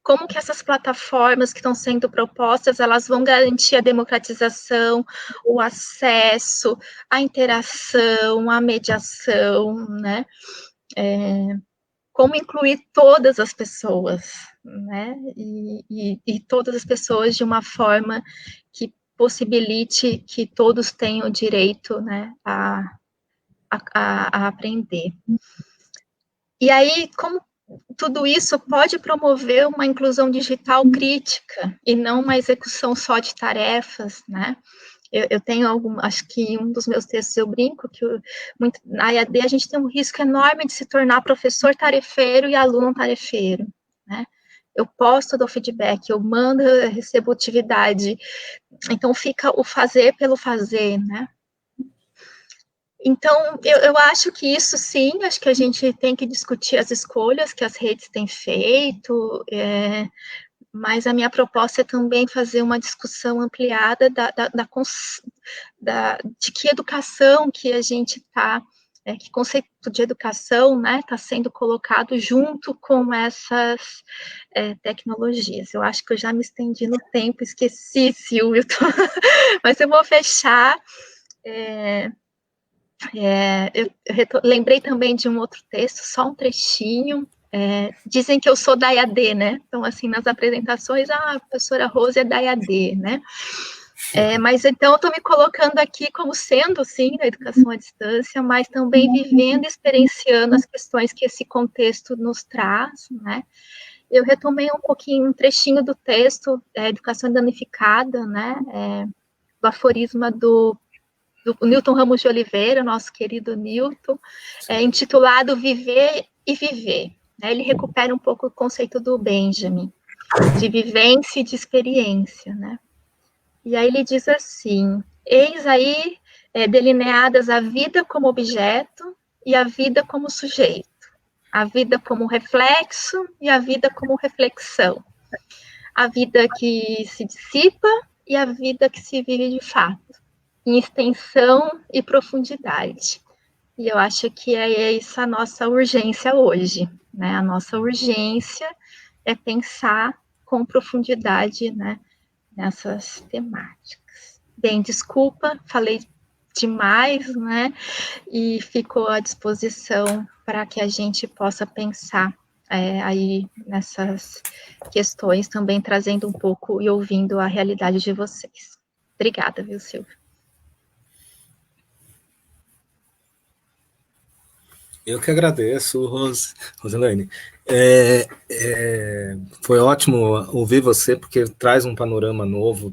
como que essas plataformas que estão sendo propostas, elas vão garantir a democratização, o acesso, a interação, a mediação, né, como incluir todas as pessoas, né, e todas as pessoas de uma forma que possibilite que todos tenham o direito, né, a aprender. E aí, como tudo isso pode promover uma inclusão digital crítica, e não uma execução só de tarefas, né, eu tenho acho que um dos meus textos eu brinco que na EAD a gente tem um risco enorme de se tornar professor tarefeiro e aluno tarefeiro, né? Eu posto, dou feedback, eu mando, eu recebo atividade, então fica o fazer pelo fazer, né? Então, eu acho que isso sim, acho que a gente tem que discutir as escolhas que as redes têm feito, mas a minha proposta é também fazer uma discussão ampliada de que educação que a gente está, que conceito de educação, né, está sendo colocado junto com essas tecnologias. Eu acho que eu já me estendi no tempo, esqueci, Silvio, mas eu vou fechar. Eu lembrei também de um outro texto, só um trechinho. Dizem que eu sou da EAD, né? Então, assim, nas apresentações, a professora Rose é da EAD, né? Mas então eu estou me colocando aqui como sendo, sim, da educação à distância, mas também vivendo e experienciando as questões que esse contexto nos traz, né? Eu retomei um pouquinho, um trechinho do texto, Educação Danificada, né? Do aforisma do Newton Ramos de Oliveira, nosso querido Newton, intitulado Viver e Viver. Ele recupera um pouco o conceito do Benjamin, de vivência e de experiência, né? E aí ele diz assim: eis aí delineadas a vida como objeto e a vida como sujeito, a vida como reflexo e a vida como reflexão, a vida que se dissipa e a vida que se vive de fato, em extensão e profundidade. E eu acho que é essa a nossa urgência hoje, né? A nossa urgência é pensar com profundidade, né, nessas temáticas. Bem, desculpa, falei demais, né? E fico à disposição para que a gente possa pensar aí nessas questões, também trazendo um pouco e ouvindo a realidade de vocês. Obrigada, viu, Silvio? Eu que agradeço, Roselaine. Foi ótimo ouvir você, porque traz um panorama novo,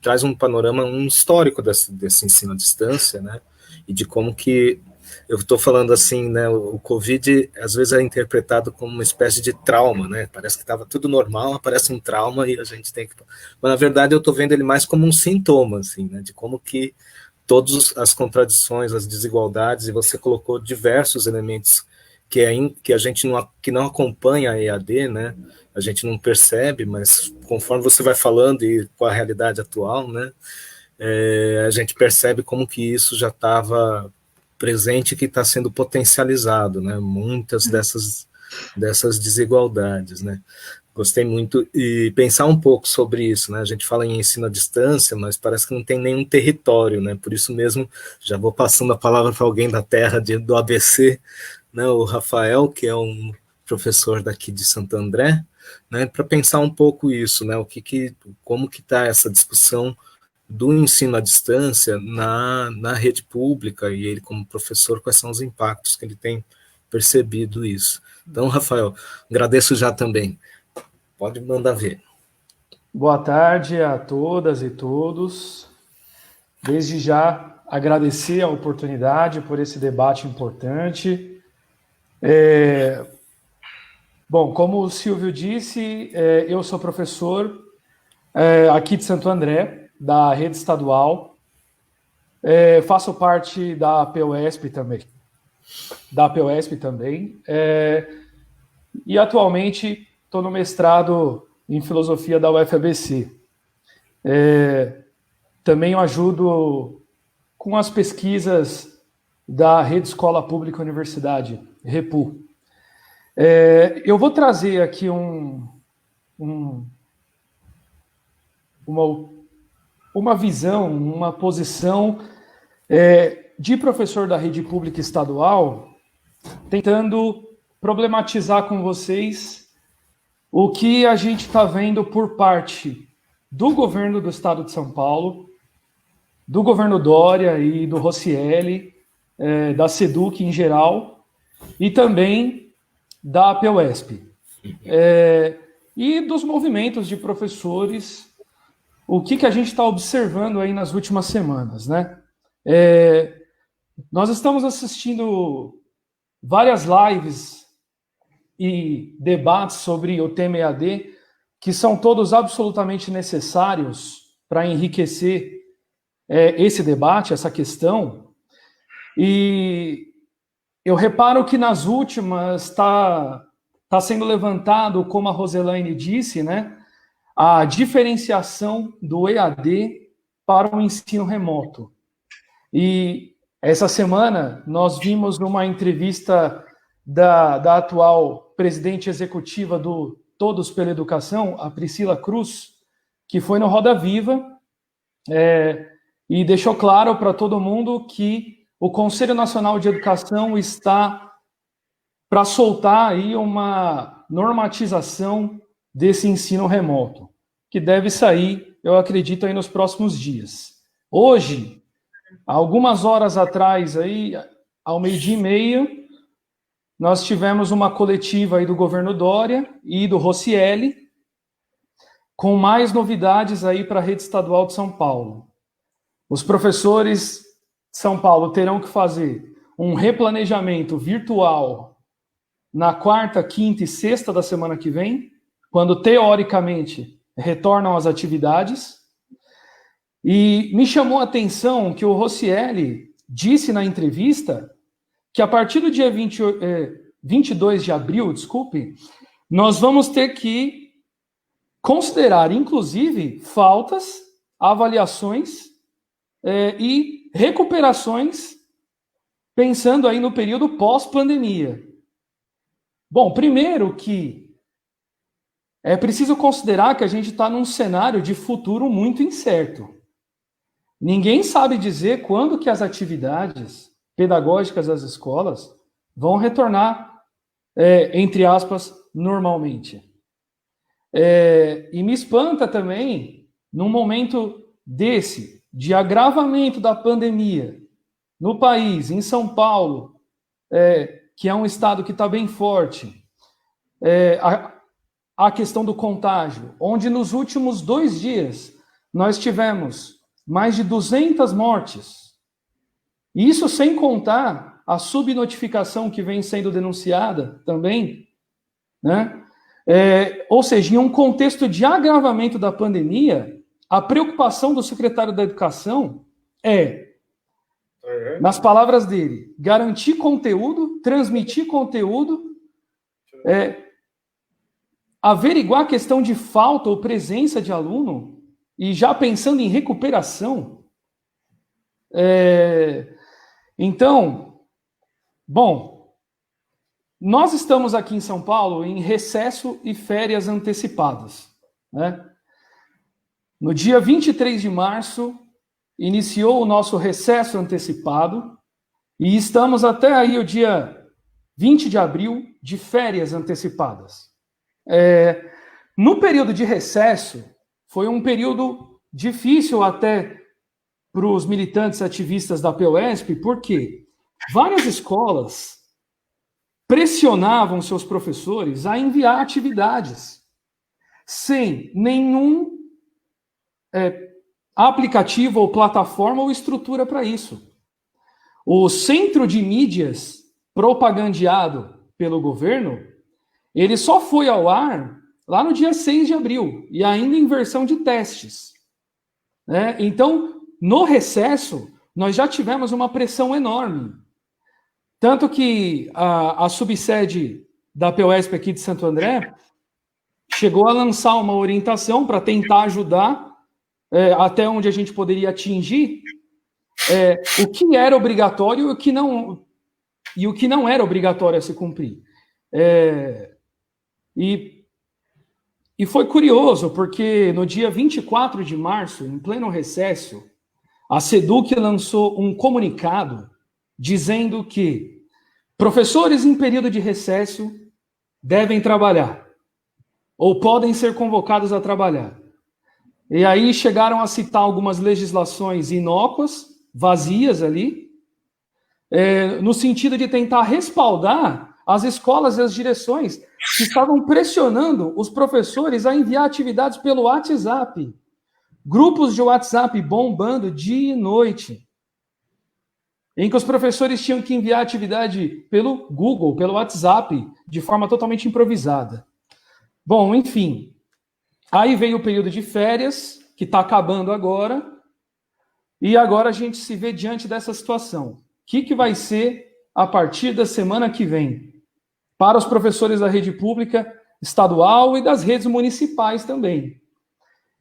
traz um panorama, um histórico desse ensino à distância, né? E de como que, eu estou falando assim, né? O Covid, às vezes, é interpretado como uma espécie de trauma, né? Parece que estava tudo normal, aparece um trauma e a gente tem que... Mas, na verdade, eu estou vendo ele mais como um sintoma, assim, né? De como que todas as contradições, as desigualdades, e você colocou diversos elementos que a gente não acompanha a EAD, né? A gente não percebe, mas conforme você vai falando e com a realidade atual, né? A gente percebe como que isso já estava presente e que está sendo potencializado, né? Muitas dessas desigualdades, né? Gostei muito, e pensar um pouco sobre isso, né? A gente fala em ensino à distância, mas parece que não tem nenhum território, né? Por isso mesmo, já vou passando a palavra para alguém da terra do ABC, né? O Rafael, que é um professor daqui de Santo André, né? Para pensar um pouco isso, né? Como que está essa discussão do ensino à distância na rede pública, e ele como professor, quais são os impactos que ele tem percebido isso. Então, Rafael, agradeço já também. Pode mandar ver. Boa tarde a todas e todos. Desde já, agradecer a oportunidade por esse debate importante. Bom, como o Silvio disse, eu sou professor aqui de Santo André, da rede estadual. Faço parte da PUESP também. E atualmente estou no mestrado em filosofia da UFABC. Também eu ajudo com as pesquisas da Rede Escola Pública Universidade, REPU. Eu vou trazer aqui uma visão, uma posição de professor da rede pública estadual, tentando problematizar com vocês o que a gente está vendo por parte do governo do estado de São Paulo, do governo Dória e do Roscielli, da SEDUC em geral, e também da PUESP. E dos movimentos de professores, o que a gente está observando aí nas últimas semanas, né? Nós estamos assistindo várias lives e debates sobre o tema EAD, que são todos absolutamente necessários para enriquecer esse debate, essa questão. E eu reparo que nas últimas está sendo levantado, como a Roselaine disse, né, a diferenciação do EAD para o ensino remoto. E essa semana nós vimos numa entrevista da atual presidente executiva do Todos pela Educação, a Priscila Cruz, que foi no Roda Viva, e deixou claro para todo mundo que o Conselho Nacional de Educação está para soltar aí uma normatização desse ensino remoto, que deve sair, eu acredito, aí nos próximos dias. Hoje, algumas horas atrás, aí, ao 12h30, nós tivemos uma coletiva aí do governo Dória e do Roscielli, com mais novidades aí para a rede estadual de São Paulo. Os professores de São Paulo terão que fazer um replanejamento virtual na quarta, quinta e sexta da semana que vem, quando teoricamente retornam às atividades. E me chamou a atenção que o Roscielli disse na entrevista que a partir do dia 22 de abril, desculpe, nós vamos ter que considerar, inclusive, faltas, avaliações e recuperações, pensando aí no período pós-pandemia. Bom, primeiro que é preciso considerar que a gente está num cenário de futuro muito incerto. Ninguém sabe dizer quando que as atividades pedagógicas das escolas vão retornar, entre aspas, normalmente. E me espanta também, num momento desse, de agravamento da pandemia no país, em São Paulo, que é um estado que está bem forte, a questão do contágio, onde nos últimos 2 dias nós tivemos mais de 200 mortes. Isso sem contar a subnotificação que vem sendo denunciada também, né? Ou seja, em um contexto de agravamento da pandemia, a preocupação do secretário da Educação nas palavras dele, garantir conteúdo, transmitir conteúdo, averiguar a questão de falta ou presença de aluno, e já pensando em recuperação. Então, bom, nós estamos aqui em São Paulo em recesso e férias antecipadas, né? No dia 23 de março, iniciou o nosso recesso antecipado e estamos até aí o dia 20 de abril de férias antecipadas. No período de recesso, foi um período difícil até para os militantes ativistas da PUESP, porque várias escolas pressionavam seus professores a enviar atividades sem nenhum aplicativo ou plataforma ou estrutura para isso. O centro de mídias propagandeado pelo governo, ele só foi ao ar lá no dia 6 de abril, e ainda em versão de testes. Então, no recesso, nós já tivemos uma pressão enorme. Tanto que a subsede da PUESP aqui de Santo André chegou a lançar uma orientação para tentar ajudar até onde a gente poderia atingir o que era obrigatório e o que não era obrigatório a se cumprir. E foi curioso, porque no dia 24 de março, em pleno recesso, a SEDUC lançou um comunicado dizendo que professores em período de recesso devem trabalhar, ou podem ser convocados a trabalhar. E aí chegaram a citar algumas legislações inócuas, vazias ali, no sentido de tentar respaldar as escolas e as direções que estavam pressionando os professores a enviar atividades pelo WhatsApp. Grupos de WhatsApp bombando dia e noite, em que os professores tinham que enviar atividade pelo Google, pelo WhatsApp, de forma totalmente improvisada. Bom, enfim, aí veio o período de férias, que está acabando agora, e agora a gente se vê diante dessa situação. O que vai ser a partir da semana que vem? Para os professores da rede pública estadual e das redes municipais também.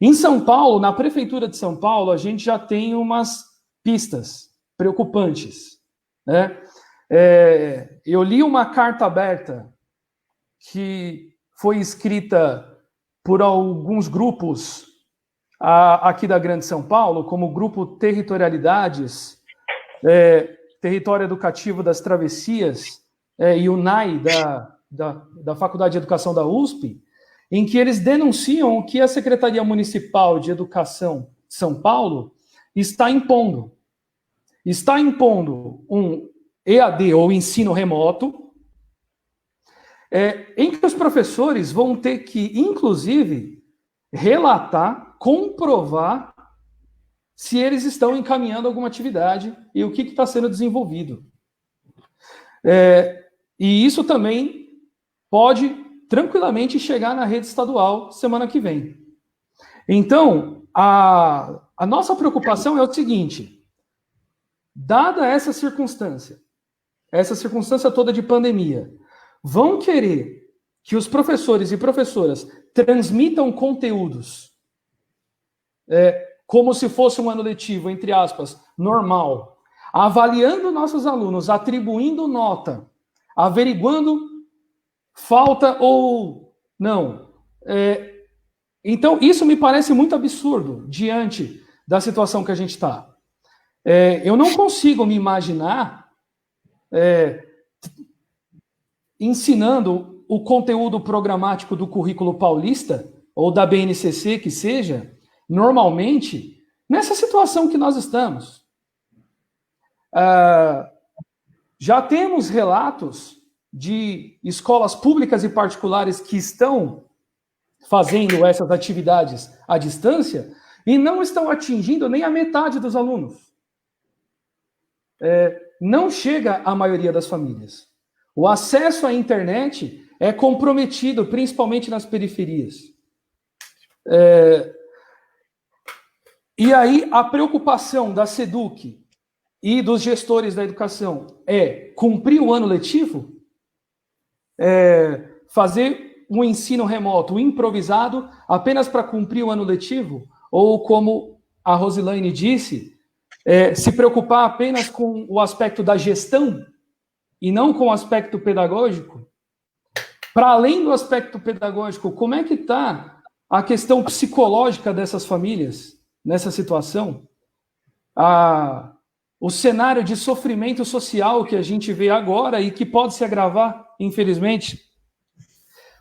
Em São Paulo, na Prefeitura de São Paulo, a gente já tem umas pistas preocupantes, né? Eu li uma carta aberta que foi escrita por alguns grupos aqui da Grande São Paulo, como o Grupo Territorialidades, Território Educativo das Travessias, e o NAI da Faculdade de Educação da USP, em que eles denunciam que a Secretaria Municipal de Educação de São Paulo está impondo. Está impondo um EAD, ou ensino remoto, em que os professores vão ter que, inclusive, relatar, comprovar se eles estão encaminhando alguma atividade e o que está sendo desenvolvido. E isso também pode tranquilamente chegar na rede estadual semana que vem. Então, a nossa preocupação é o seguinte: dada essa circunstância toda de pandemia, vão querer que os professores e professoras transmitam conteúdos como se fosse um ano letivo, entre aspas, normal, avaliando nossos alunos, atribuindo nota, averiguando falta ou não. Então, isso me parece muito absurdo diante da situação que a gente está. Eu não consigo me imaginar ensinando o conteúdo programático do currículo paulista, ou da BNCC, que seja, normalmente, nessa situação que nós estamos. Já temos relatos de escolas públicas e particulares que estão fazendo essas atividades à distância e não estão atingindo nem a metade dos alunos. Não chega à maioria das famílias. O acesso à internet é comprometido, principalmente nas periferias. E aí, a preocupação da SEDUC e dos gestores da educação é cumprir o ano letivo, fazer um ensino remoto improvisado apenas para cumprir o ano letivo, ou, como a Roselaine disse, se preocupar apenas com o aspecto da gestão e não com o aspecto pedagógico. Para além do aspecto pedagógico, como é que está a questão psicológica dessas famílias nessa situação? O cenário de sofrimento social que a gente vê agora e que pode se agravar, infelizmente.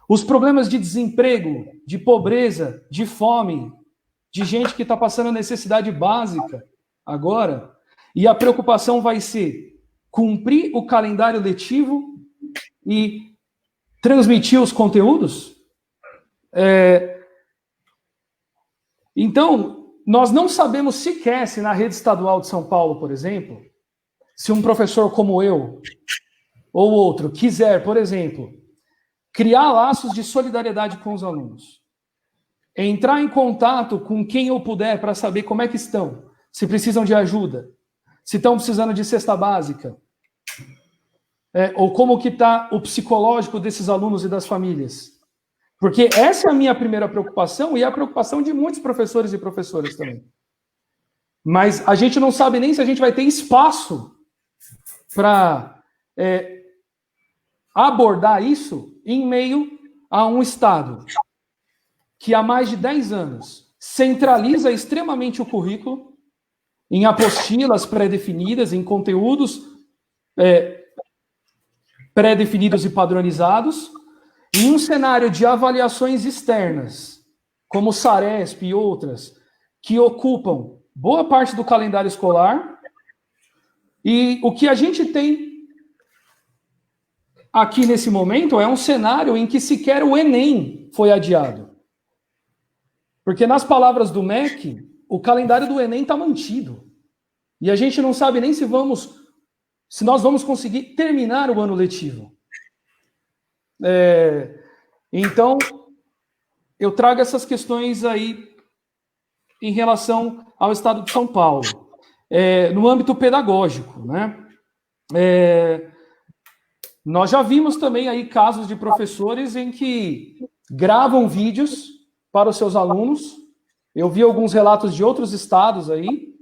Os problemas de desemprego, de pobreza, de fome, de gente que está passando necessidade básica agora. E a preocupação vai ser cumprir o calendário letivo e transmitir os conteúdos? Então, nós não sabemos sequer se na rede estadual de São Paulo, por exemplo, se um professor como eu ou outro quiser, por exemplo, criar laços de solidariedade com os alunos, entrar em contato com quem eu puder para saber como é que estão, se precisam de ajuda, se estão precisando de cesta básica, ou como que está o psicológico desses alunos e das famílias. Porque essa é a minha primeira preocupação e a preocupação de muitos professores e professoras também. Mas a gente não sabe nem se a gente vai ter espaço para abordar isso em meio a um Estado que há mais de 10 anos centraliza extremamente o currículo em apostilas pré-definidas, em conteúdos pré-definidos e padronizados, em um cenário de avaliações externas, como o Saresp e outras, que ocupam boa parte do calendário escolar, e o que a gente tem aqui nesse momento é um cenário em que sequer o Enem foi adiado. Porque, nas palavras do MEC, o calendário do Enem está mantido. E a gente não sabe nem se nós vamos conseguir terminar o ano letivo. Então, eu trago essas questões aí em relação ao Estado de São Paulo, no âmbito pedagógico, né? Nós já vimos também aí casos de professores em que gravam vídeos para os seus alunos. Eu vi alguns relatos de outros estados aí,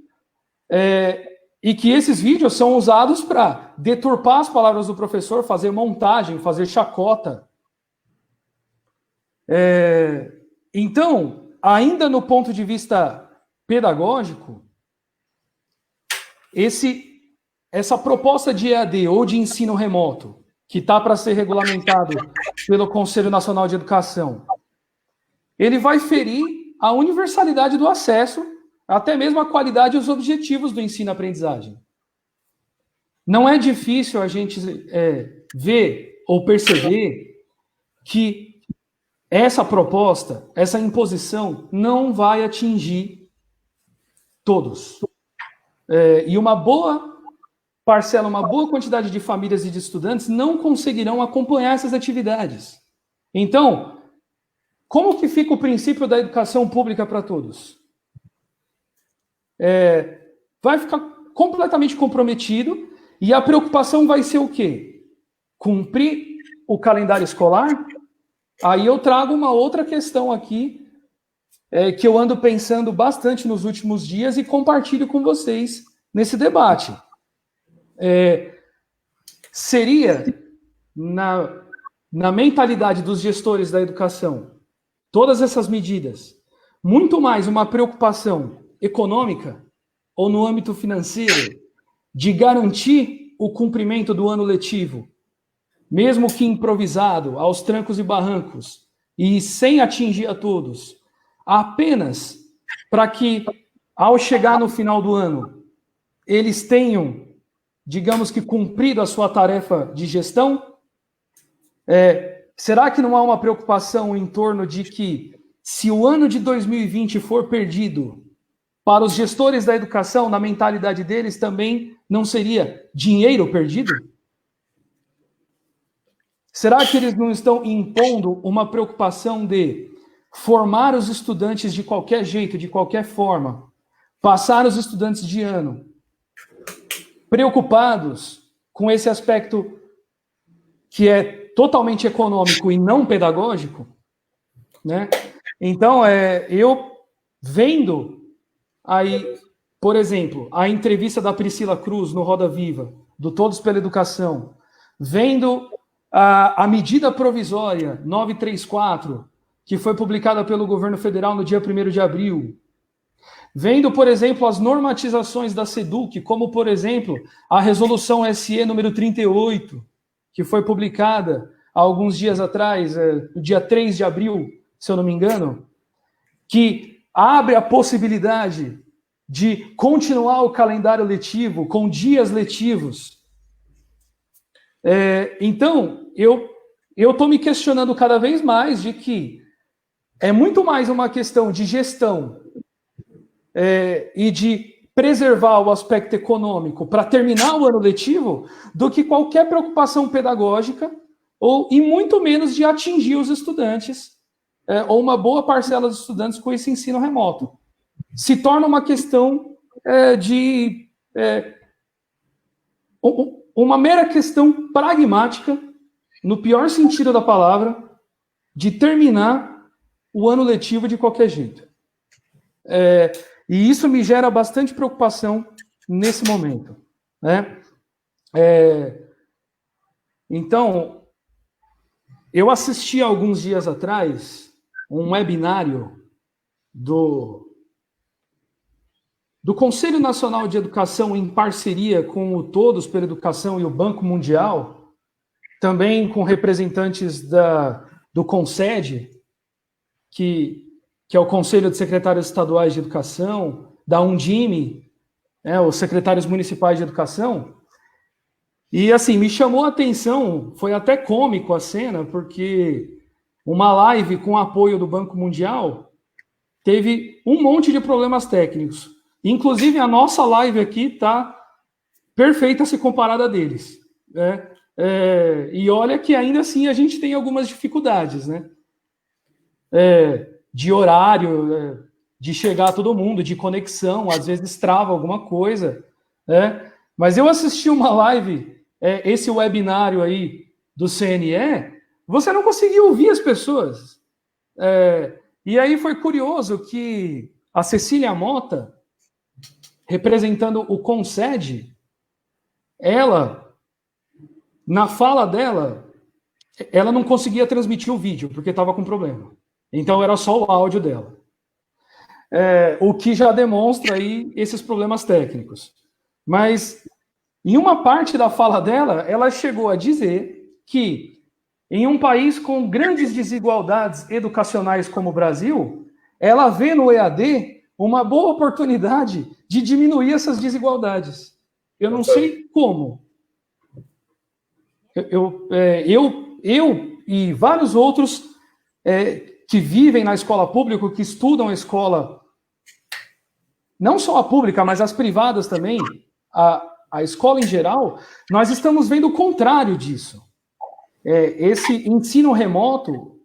e que esses vídeos são usados para deturpar as palavras do professor, fazer montagem, fazer chacota. Então, ainda no ponto de vista pedagógico, essa proposta de EAD ou de ensino remoto, que está para ser regulamentado pelo Conselho Nacional de Educação, ele vai ferir a universalidade do acesso, até mesmo a qualidade e os objetivos do ensino-aprendizagem. Não é difícil a gente ver ou perceber que essa proposta, essa imposição, não vai atingir todos. E uma boa parcela, uma boa quantidade de famílias e de estudantes não conseguirão acompanhar essas atividades. Então, como que fica o princípio da educação pública para todos? Vai ficar completamente comprometido e a preocupação vai ser o quê? Cumprir o calendário escolar? Aí eu trago uma outra questão aqui, que eu ando pensando bastante nos últimos dias e compartilho com vocês nesse debate. Seria, na mentalidade dos gestores da educação, todas essas medidas, muito mais uma preocupação econômica ou no âmbito financeiro, de garantir o cumprimento do ano letivo, mesmo que improvisado, aos trancos e barrancos, e sem atingir a todos, apenas para que, ao chegar no final do ano, eles tenham, digamos que, cumprido a sua tarefa de gestão? Será que não há uma preocupação em torno de que, se o ano de 2020 for perdido, para os gestores da educação, na mentalidade deles, também não seria dinheiro perdido? Será que eles não estão impondo uma preocupação de formar os estudantes de qualquer jeito, de qualquer forma, passar os estudantes de ano, preocupados com esse aspecto que é totalmente econômico e não pedagógico, né? Então, eu vendo aí, por exemplo, a entrevista da Priscila Cruz no Roda Viva, do Todos pela Educação, vendo a medida provisória 934, que foi publicada pelo governo federal no dia 1º de abril, vendo, por exemplo, as normatizações da SEDUC, como, por exemplo, a resolução SE número 38, que foi publicada há alguns dias atrás, no dia 3 de abril, se eu não me engano, que abre a possibilidade de continuar o calendário letivo com dias letivos. Então, eu estou me questionando cada vez mais de que é muito mais uma questão de gestão e de preservar o aspecto econômico para terminar o ano letivo do que qualquer preocupação pedagógica e muito menos de atingir os estudantes ou uma boa parcela dos estudantes com esse ensino remoto. Se torna uma questão uma mera questão pragmática, no pior sentido da palavra, de terminar o ano letivo de qualquer jeito. E isso me gera bastante preocupação nesse momento, né? Então, eu assisti alguns dias atrás um webinário do Conselho Nacional de Educação em parceria com o Todos pela Educação e o Banco Mundial, também com representantes do CONSED, que é o Conselho de Secretários Estaduais de Educação, da Undime, os secretários municipais de educação. E, assim, me chamou a atenção, foi até cômico a cena, porque uma live com apoio do Banco Mundial teve um monte de problemas técnicos. Inclusive, a nossa live aqui está perfeita se comparada a deles. E olha que ainda assim a gente tem algumas dificuldades, né? De horário, de chegar a todo mundo, de conexão, às vezes trava alguma coisa. Mas eu assisti uma live, esse webinário aí do CNE, você não conseguia ouvir as pessoas. E aí foi curioso que a Cecília Mota, representando o CONSED, ela, na fala dela, ela não conseguia transmitir o vídeo, porque estava com problema. Então era só o áudio dela. O que já demonstra aí esses problemas técnicos. Mas, em uma parte da fala dela, ela chegou a dizer que, em um país com grandes desigualdades educacionais como o Brasil, ela vê no EAD uma boa oportunidade de diminuir essas desigualdades. Eu não sei como. Eu e vários outros que vivem na escola pública, que estudam a escola, não só a pública, mas as privadas também, a escola em geral, nós estamos vendo o contrário disso. Esse ensino remoto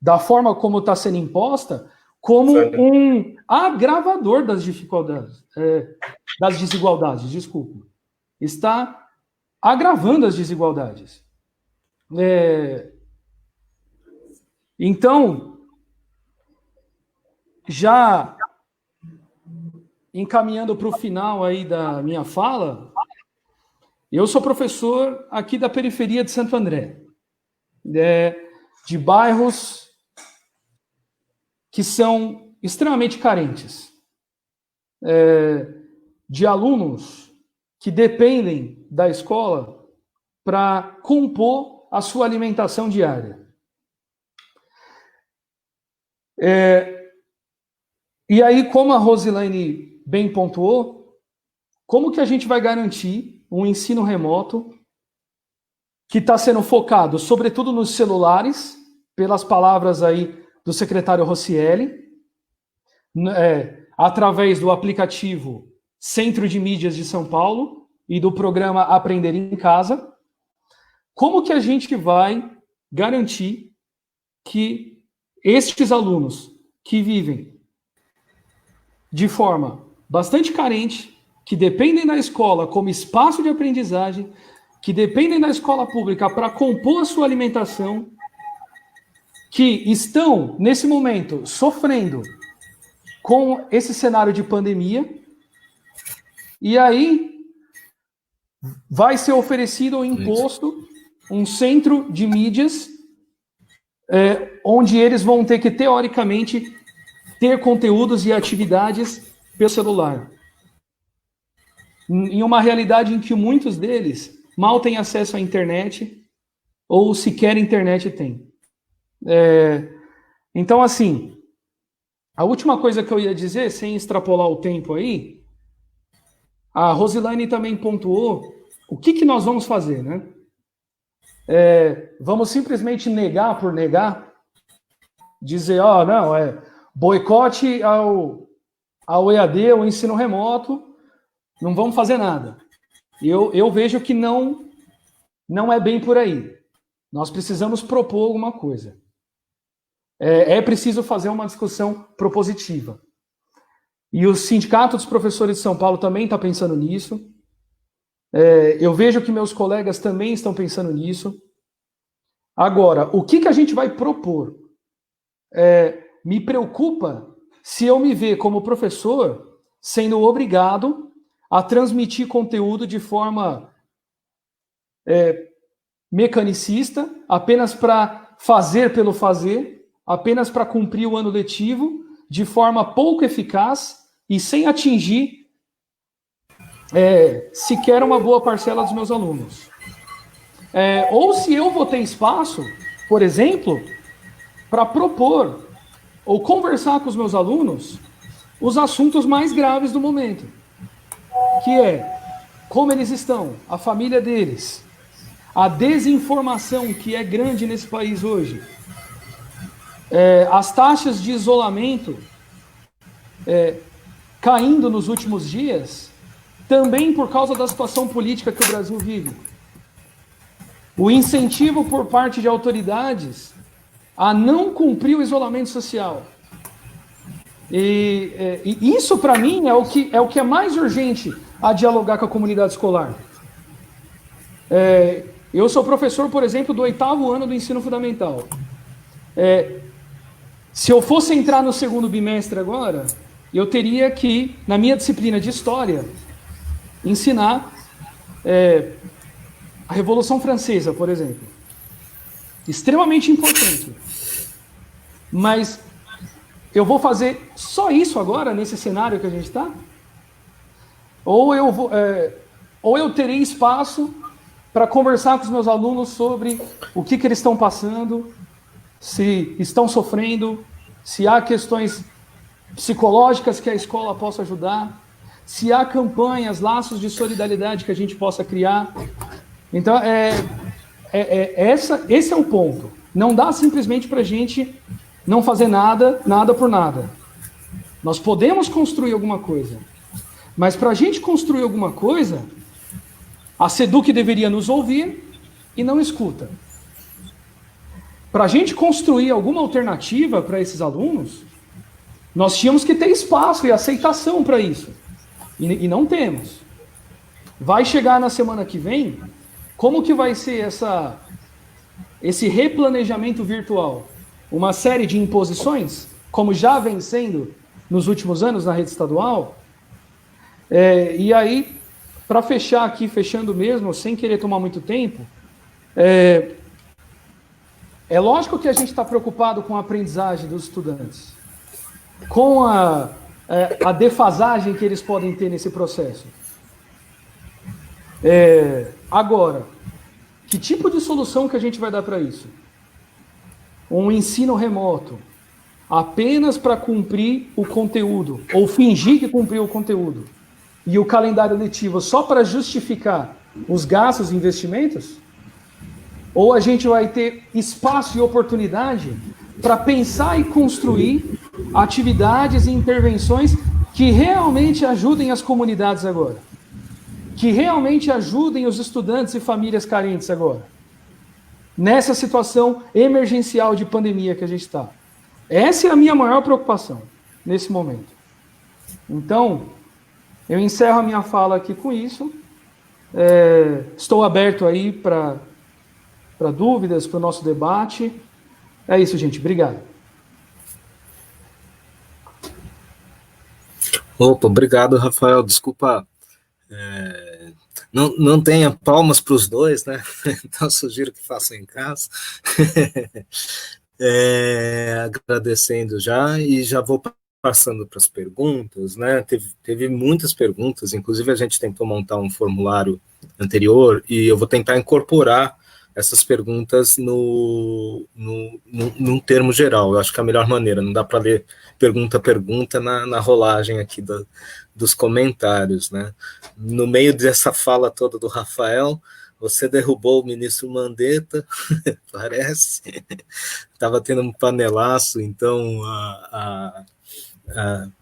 da forma como está sendo imposta, como um agravador das dificuldades, das desigualdades, desculpa. Está agravando as desigualdades. Então, já encaminhando para o final aí da minha fala, eu sou professor aqui da periferia de Santo André, de bairros que são extremamente carentes, de alunos que dependem da escola para compor a sua alimentação diária. E aí, como a Rosilaine bem pontuou, como que a gente vai garantir um ensino remoto que está sendo focado, sobretudo nos celulares, pelas palavras aí do secretário Rossielli, através do aplicativo Centro de Mídias de São Paulo e do programa Aprender em Casa? Como que a gente vai garantir que estes alunos que vivem de forma bastante carente, que dependem da escola como espaço de aprendizagem, que dependem da escola pública para compor a sua alimentação, que estão, nesse momento, sofrendo com esse cenário de pandemia, e aí vai ser oferecido ou imposto um centro de mídias onde eles vão ter que, teoricamente, ter conteúdos e atividades pelo celular. Em uma realidade em que muitos deles mal têm acesso à internet ou sequer internet tem. Então, assim, a última coisa que eu ia dizer, sem extrapolar o tempo aí, a Rosilaine também pontuou o que nós vamos fazer, né? Vamos simplesmente negar por negar? Dizer, não, boicote ao EAD, ao ensino remoto, não vamos fazer nada. Eu vejo que não é bem por aí. Nós precisamos propor alguma coisa. É preciso fazer uma discussão propositiva. E o Sindicato dos Professores de São Paulo também está pensando nisso. Eu vejo que meus colegas também estão pensando nisso. Agora, o que a gente vai propor? Me preocupa se eu me ver como professor sendo obrigado a transmitir conteúdo de forma mecanicista, apenas para fazer pelo fazer, apenas para cumprir o ano letivo, de forma pouco eficaz e sem atingir sequer uma boa parcela dos meus alunos. Ou se eu vou ter espaço, por exemplo, para propor ou conversar com os meus alunos os assuntos mais graves do momento, que como eles estão, a família deles, a desinformação que é grande nesse país hoje, as taxas de isolamento caindo nos últimos dias, também por causa da situação política que o Brasil vive. O incentivo por parte de autoridades a não cumprir o isolamento social. E isso, para mim, é o que é mais urgente a dialogar com a comunidade escolar. Eu sou professor, por exemplo, do 8º ano do ensino fundamental. Se eu fosse entrar no 2º bimestre agora, eu teria que, na minha disciplina de História, ensinar a Revolução Francesa, por exemplo. Extremamente importante. Mas eu vou fazer só isso agora, nesse cenário que a gente está? Ou eu terei espaço para conversar com os meus alunos sobre o que eles estão passando, se estão sofrendo, se há questões psicológicas que a escola possa ajudar, se há campanhas, laços de solidariedade que a gente possa criar. Então, esse é o ponto. Não dá simplesmente para a gente não fazer nada por nada. Nós podemos construir alguma coisa, mas para a gente construir alguma coisa, a SEDUC deveria nos ouvir e não escuta. para a gente construir alguma alternativa para esses alunos, nós tínhamos que ter espaço e aceitação para isso. E não temos. Vai chegar na semana que vem, como que vai ser esse replanejamento virtual? Uma série de imposições, como já vem sendo nos últimos anos na rede estadual? E aí, para fechar aqui, fechando mesmo, sem querer tomar muito tempo, é lógico que a gente está preocupado com a aprendizagem dos estudantes, com a defasagem que eles podem ter nesse processo. Agora, que tipo de solução que a gente vai dar para isso? Um ensino remoto, apenas para cumprir o conteúdo, ou fingir que cumpriu o conteúdo, e o calendário letivo só para justificar os gastos e investimentos? Ou a gente vai ter espaço e oportunidade para pensar e construir atividades e intervenções que realmente ajudem as comunidades agora, que realmente ajudem os estudantes e famílias carentes agora, nessa situação emergencial de pandemia que a gente está? Essa é a minha maior preocupação nesse momento. Então, eu encerro a minha fala aqui com isso. Estou aberto aí para dúvidas, para o nosso debate. É isso, gente. Obrigado. Opa, obrigado, Rafael. Desculpa, não tenha palmas para os dois, né? Então sugiro que façam em casa. Agradecendo já, e já vou passando para as perguntas, né? Teve muitas perguntas, inclusive a gente tentou montar um formulário anterior, e eu vou tentar incorporar essas perguntas num termo geral. Eu acho que é a melhor maneira, não dá para ler pergunta a pergunta na rolagem aqui dos comentários, né? No meio dessa fala toda do Rafael, você derrubou o ministro Mandetta, parece, estava tendo um panelaço, então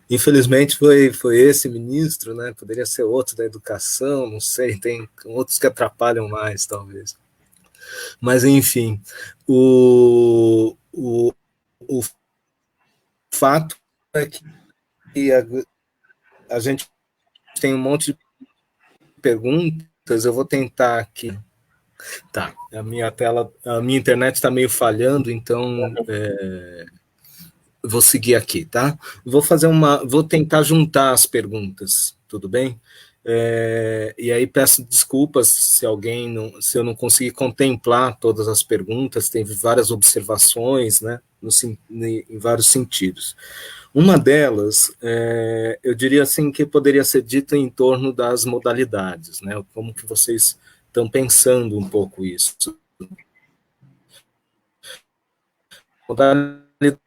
infelizmente foi esse ministro, né? Poderia ser outro da educação, não sei, tem outros que atrapalham mais, talvez. Mas, enfim, o fato é que a gente tem um monte de perguntas, eu vou tentar aqui. Tá, a minha internet está meio falhando, então vou seguir aqui, tá? Vou tentar juntar as perguntas, tudo bem? E aí peço desculpas se eu não conseguir contemplar todas as perguntas, teve várias observações, né, em vários sentidos. Uma delas, eu diria assim, que poderia ser dita em torno das modalidades, né, como que vocês estão pensando um pouco isso. Modalidades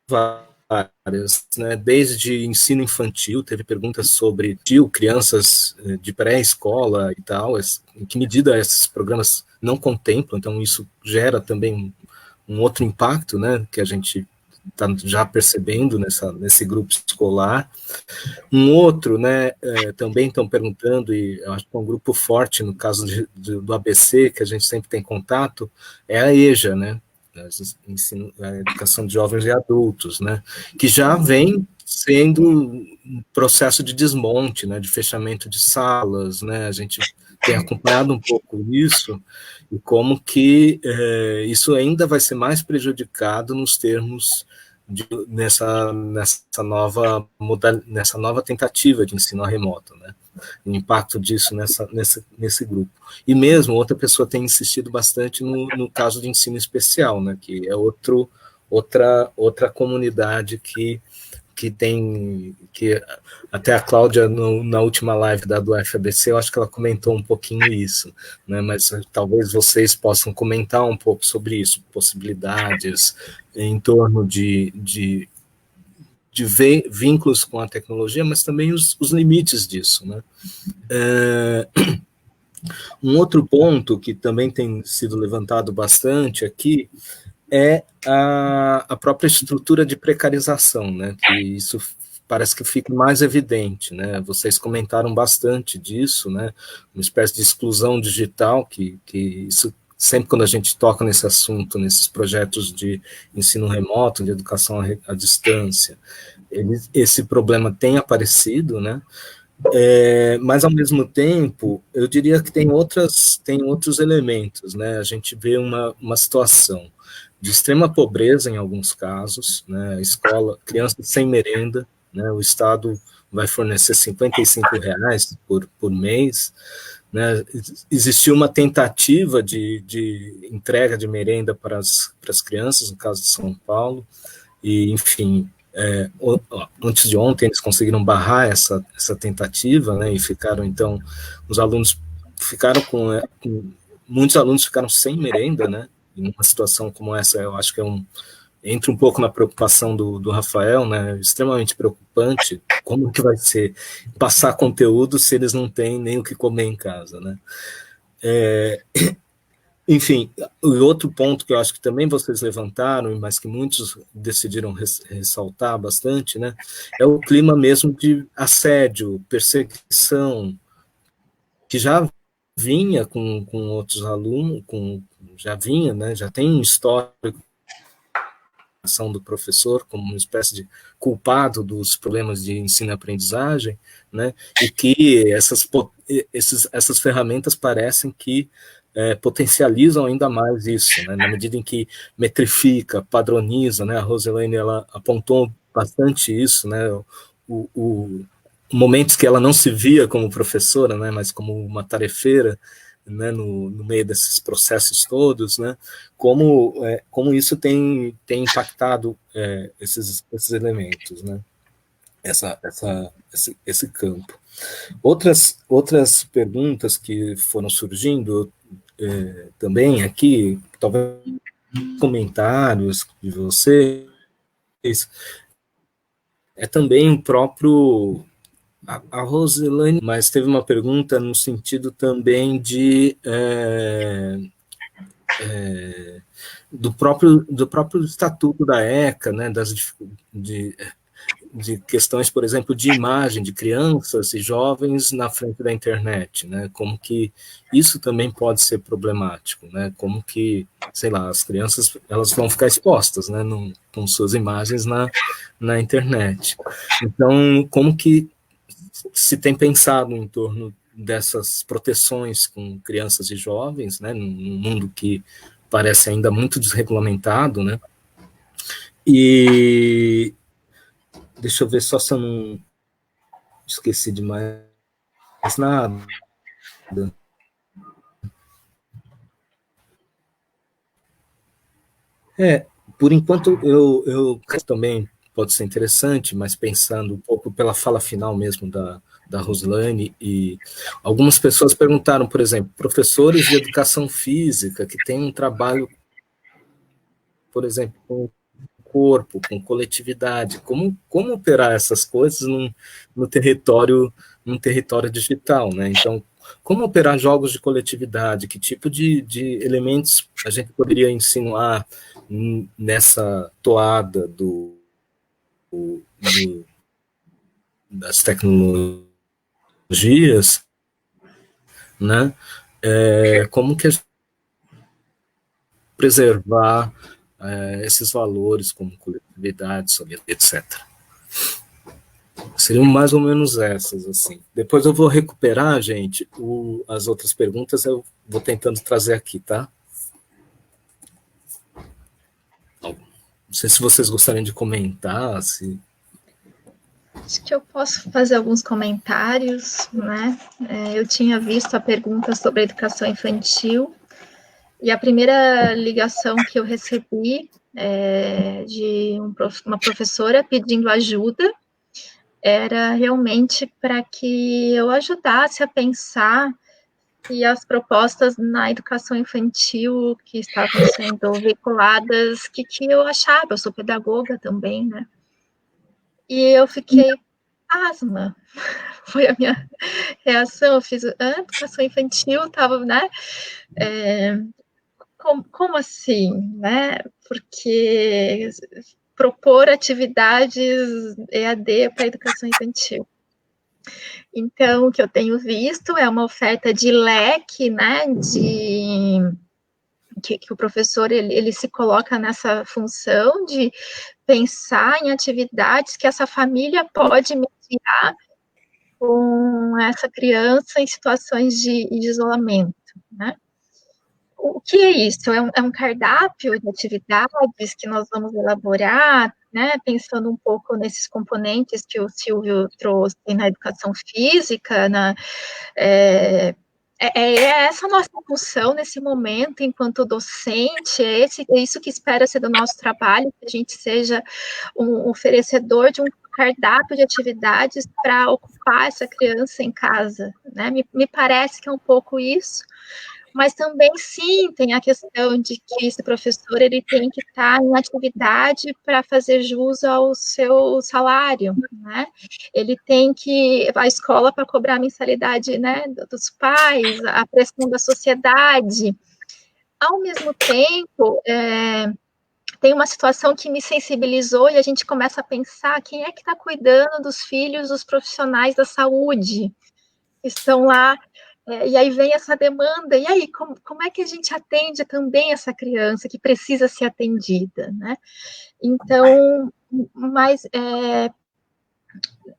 várias, né? Desde ensino infantil, teve perguntas sobre crianças de pré-escola e tal, em que medida esses programas não contemplam, então isso gera também um outro impacto, né, que a gente está já percebendo nesse grupo escolar. Um outro, né, também estão perguntando, e eu acho que é um grupo forte no caso do ABC, que a gente sempre tem contato, é a EJA, né, a educação de jovens e adultos, né, que já vem sendo um processo de desmonte, né, de fechamento de salas, né, a gente tem acompanhado um pouco isso, e como que isso ainda vai ser mais prejudicado nos termos nessa nova tentativa de ensino remoto, né? O impacto disso nesse grupo. E mesmo outra pessoa tem insistido bastante no caso de ensino especial, né? Que é outra comunidade que até a Cláudia, na última live do FABC, eu acho que ela comentou um pouquinho isso, né? Mas talvez vocês possam comentar um pouco sobre isso, possibilidades em torno de ver vínculos com a tecnologia, mas também os limites disso, né? Um outro ponto que também tem sido levantado bastante aqui é a própria estrutura de precarização, né? Que isso parece que fica mais evidente, né? Vocês comentaram bastante disso, né? Uma espécie de exclusão digital, que isso, sempre quando a gente toca nesse assunto, nesses projetos de ensino remoto, de educação à distância, esse problema tem aparecido, né? Mas, ao mesmo tempo, eu diria que tem outros elementos, né? A gente vê uma situação de extrema pobreza em alguns casos, né? Escola, crianças sem merenda, né? O Estado vai fornecer R$ 55 por mês, né? Existiu uma tentativa de entrega de merenda para as crianças, no caso de São Paulo, e, enfim, antes de ontem eles conseguiram barrar essa tentativa, né, e ficaram, então, os alunos ficaram muitos alunos ficaram sem merenda, né, em uma situação como essa. Eu acho que entra um pouco na preocupação do Rafael, né, extremamente preocupante, como que vai ser passar conteúdo se eles não têm nem o que comer em casa, né. Enfim, o outro ponto que eu acho que também vocês levantaram, mas que muitos decidiram ressaltar bastante, né, é o clima mesmo de assédio, perseguição, que já vinha com outros alunos, já vinha, né, já tem um histórico do professor como uma espécie de culpado dos problemas de ensino e aprendizagem, né, e que essas ferramentas parecem que potencializam ainda mais isso, né, na medida em que metrifica, padroniza, né, a Roselaine, ela apontou bastante isso, né, momentos que ela não se via como professora, né, mas como uma tarefeira, né, no meio desses processos todos, né, como isso tem impactado esses elementos, né, esse campo. Outras perguntas que foram surgindo também aqui, talvez comentários de vocês, também o próprio a Roselaine, mas teve uma pergunta no sentido também do próprio estatuto da ECA, né, de questões, por exemplo, de imagem de crianças e jovens na frente da internet, né? Como que isso também pode ser problemático, né? Como que, sei lá, as crianças, elas vão ficar expostas, né, com suas imagens na internet. Então, como que se tem pensado em torno dessas proteções com crianças e jovens, né, num mundo que parece ainda muito desregulamentado, né? E deixa eu ver só se eu não esqueci de mais nada. Por enquanto, eu também pode ser interessante, mas pensando um pouco pela fala final mesmo da Roselaine, e algumas pessoas perguntaram, por exemplo, professores de educação física que têm um trabalho, por exemplo, com corpo, com coletividade, como operar essas coisas no território digital, né? Então, como operar jogos de coletividade, que tipo de elementos a gente poderia insinuar nessa toada das tecnologias, né? Como que a gente preservar esses valores como coletividade, etc. Seriam mais ou menos essas, assim. Depois eu vou recuperar, gente, as outras perguntas eu vou tentando trazer aqui, tá? Não sei se vocês gostariam de comentar, Acho que eu posso fazer alguns comentários, né? Eu tinha visto a pergunta sobre a educação infantil, e a primeira ligação que eu recebi de uma professora pedindo ajuda era realmente para que eu ajudasse a pensar se as propostas na educação infantil que estavam sendo veiculadas, que eu achava, eu sou pedagoga também, né? E eu fiquei pasma, foi a minha reação. Eu fiz educação infantil, estava, né? Como assim, né? Porque propor atividades EAD para a educação infantil. Então, o que eu tenho visto é uma oferta de leque, né, que o professor ele se coloca nessa função de pensar em atividades que essa família pode mediar com essa criança em situações de isolamento, né? O que é isso? É um cardápio de atividades que nós vamos elaborar, né, pensando um pouco nesses componentes que o Silvio trouxe na educação física, é essa nossa função nesse momento, enquanto docente, é isso que espera ser do nosso trabalho, que a gente seja um oferecedor de um cardápio de atividades para ocupar essa criança em casa, né? Me parece que é um pouco isso, mas também, sim, tem a questão de que esse professor ele tem que estar em atividade para fazer jus ao seu salário, né? Ele tem que a escola para cobrar a mensalidade, né, dos pais, a pressão da sociedade. Ao mesmo tempo, tem uma situação que me sensibilizou e a gente começa a pensar quem é que está cuidando dos filhos dos profissionais da saúde que estão lá. E aí vem essa demanda, e aí, como é que a gente atende também essa criança que precisa ser atendida, né? Então, mas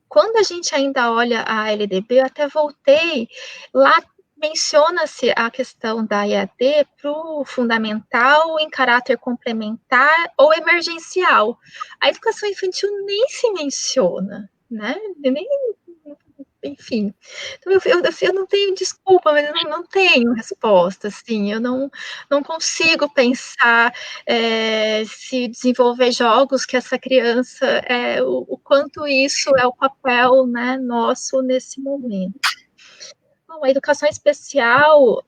quando a gente ainda olha a LDB, eu até voltei, lá menciona-se a questão da EAD para o fundamental em caráter complementar ou emergencial. A educação infantil nem se menciona, né? Nem enfim, então eu não tenho desculpa, mas eu não tenho resposta, assim, eu não consigo pensar se desenvolver jogos que essa criança, o quanto isso é o papel, né, nosso nesse momento. Bom, a educação especial,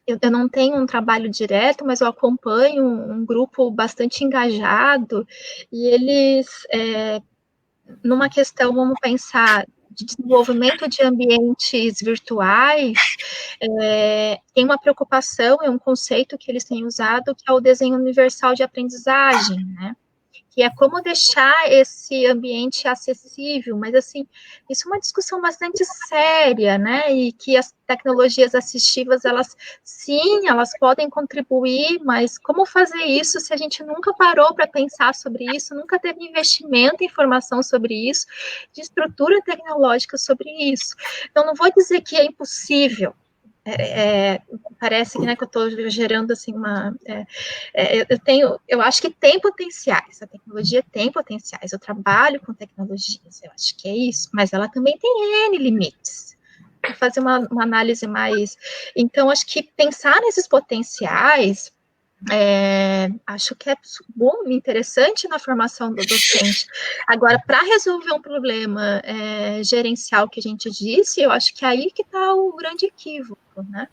eu não tenho um trabalho direto, mas eu acompanho um grupo bastante engajado, e eles, numa questão, vamos pensar, de desenvolvimento de ambientes virtuais, tem uma preocupação, é um conceito que eles têm usado, que é o desenho universal de aprendizagem, né? Que é como deixar esse ambiente acessível, mas, assim, isso é uma discussão bastante séria, né, e que as tecnologias assistivas, elas podem contribuir, mas como fazer isso se a gente nunca parou para pensar sobre isso, nunca teve investimento em informação sobre isso, de estrutura tecnológica sobre isso. Então, não vou dizer que é impossível, parece que, né, que eu estou gerando assim eu acho que tem potenciais, a tecnologia tem potenciais, eu trabalho com tecnologias, eu acho que é isso, mas ela também tem N limites. Vou fazer uma análise mais. Então, acho que pensar nesses potenciais, acho que é bom, interessante na formação do docente. Agora, para resolver um problema gerencial que a gente disse, eu acho que é aí que está o grande equívoco, né?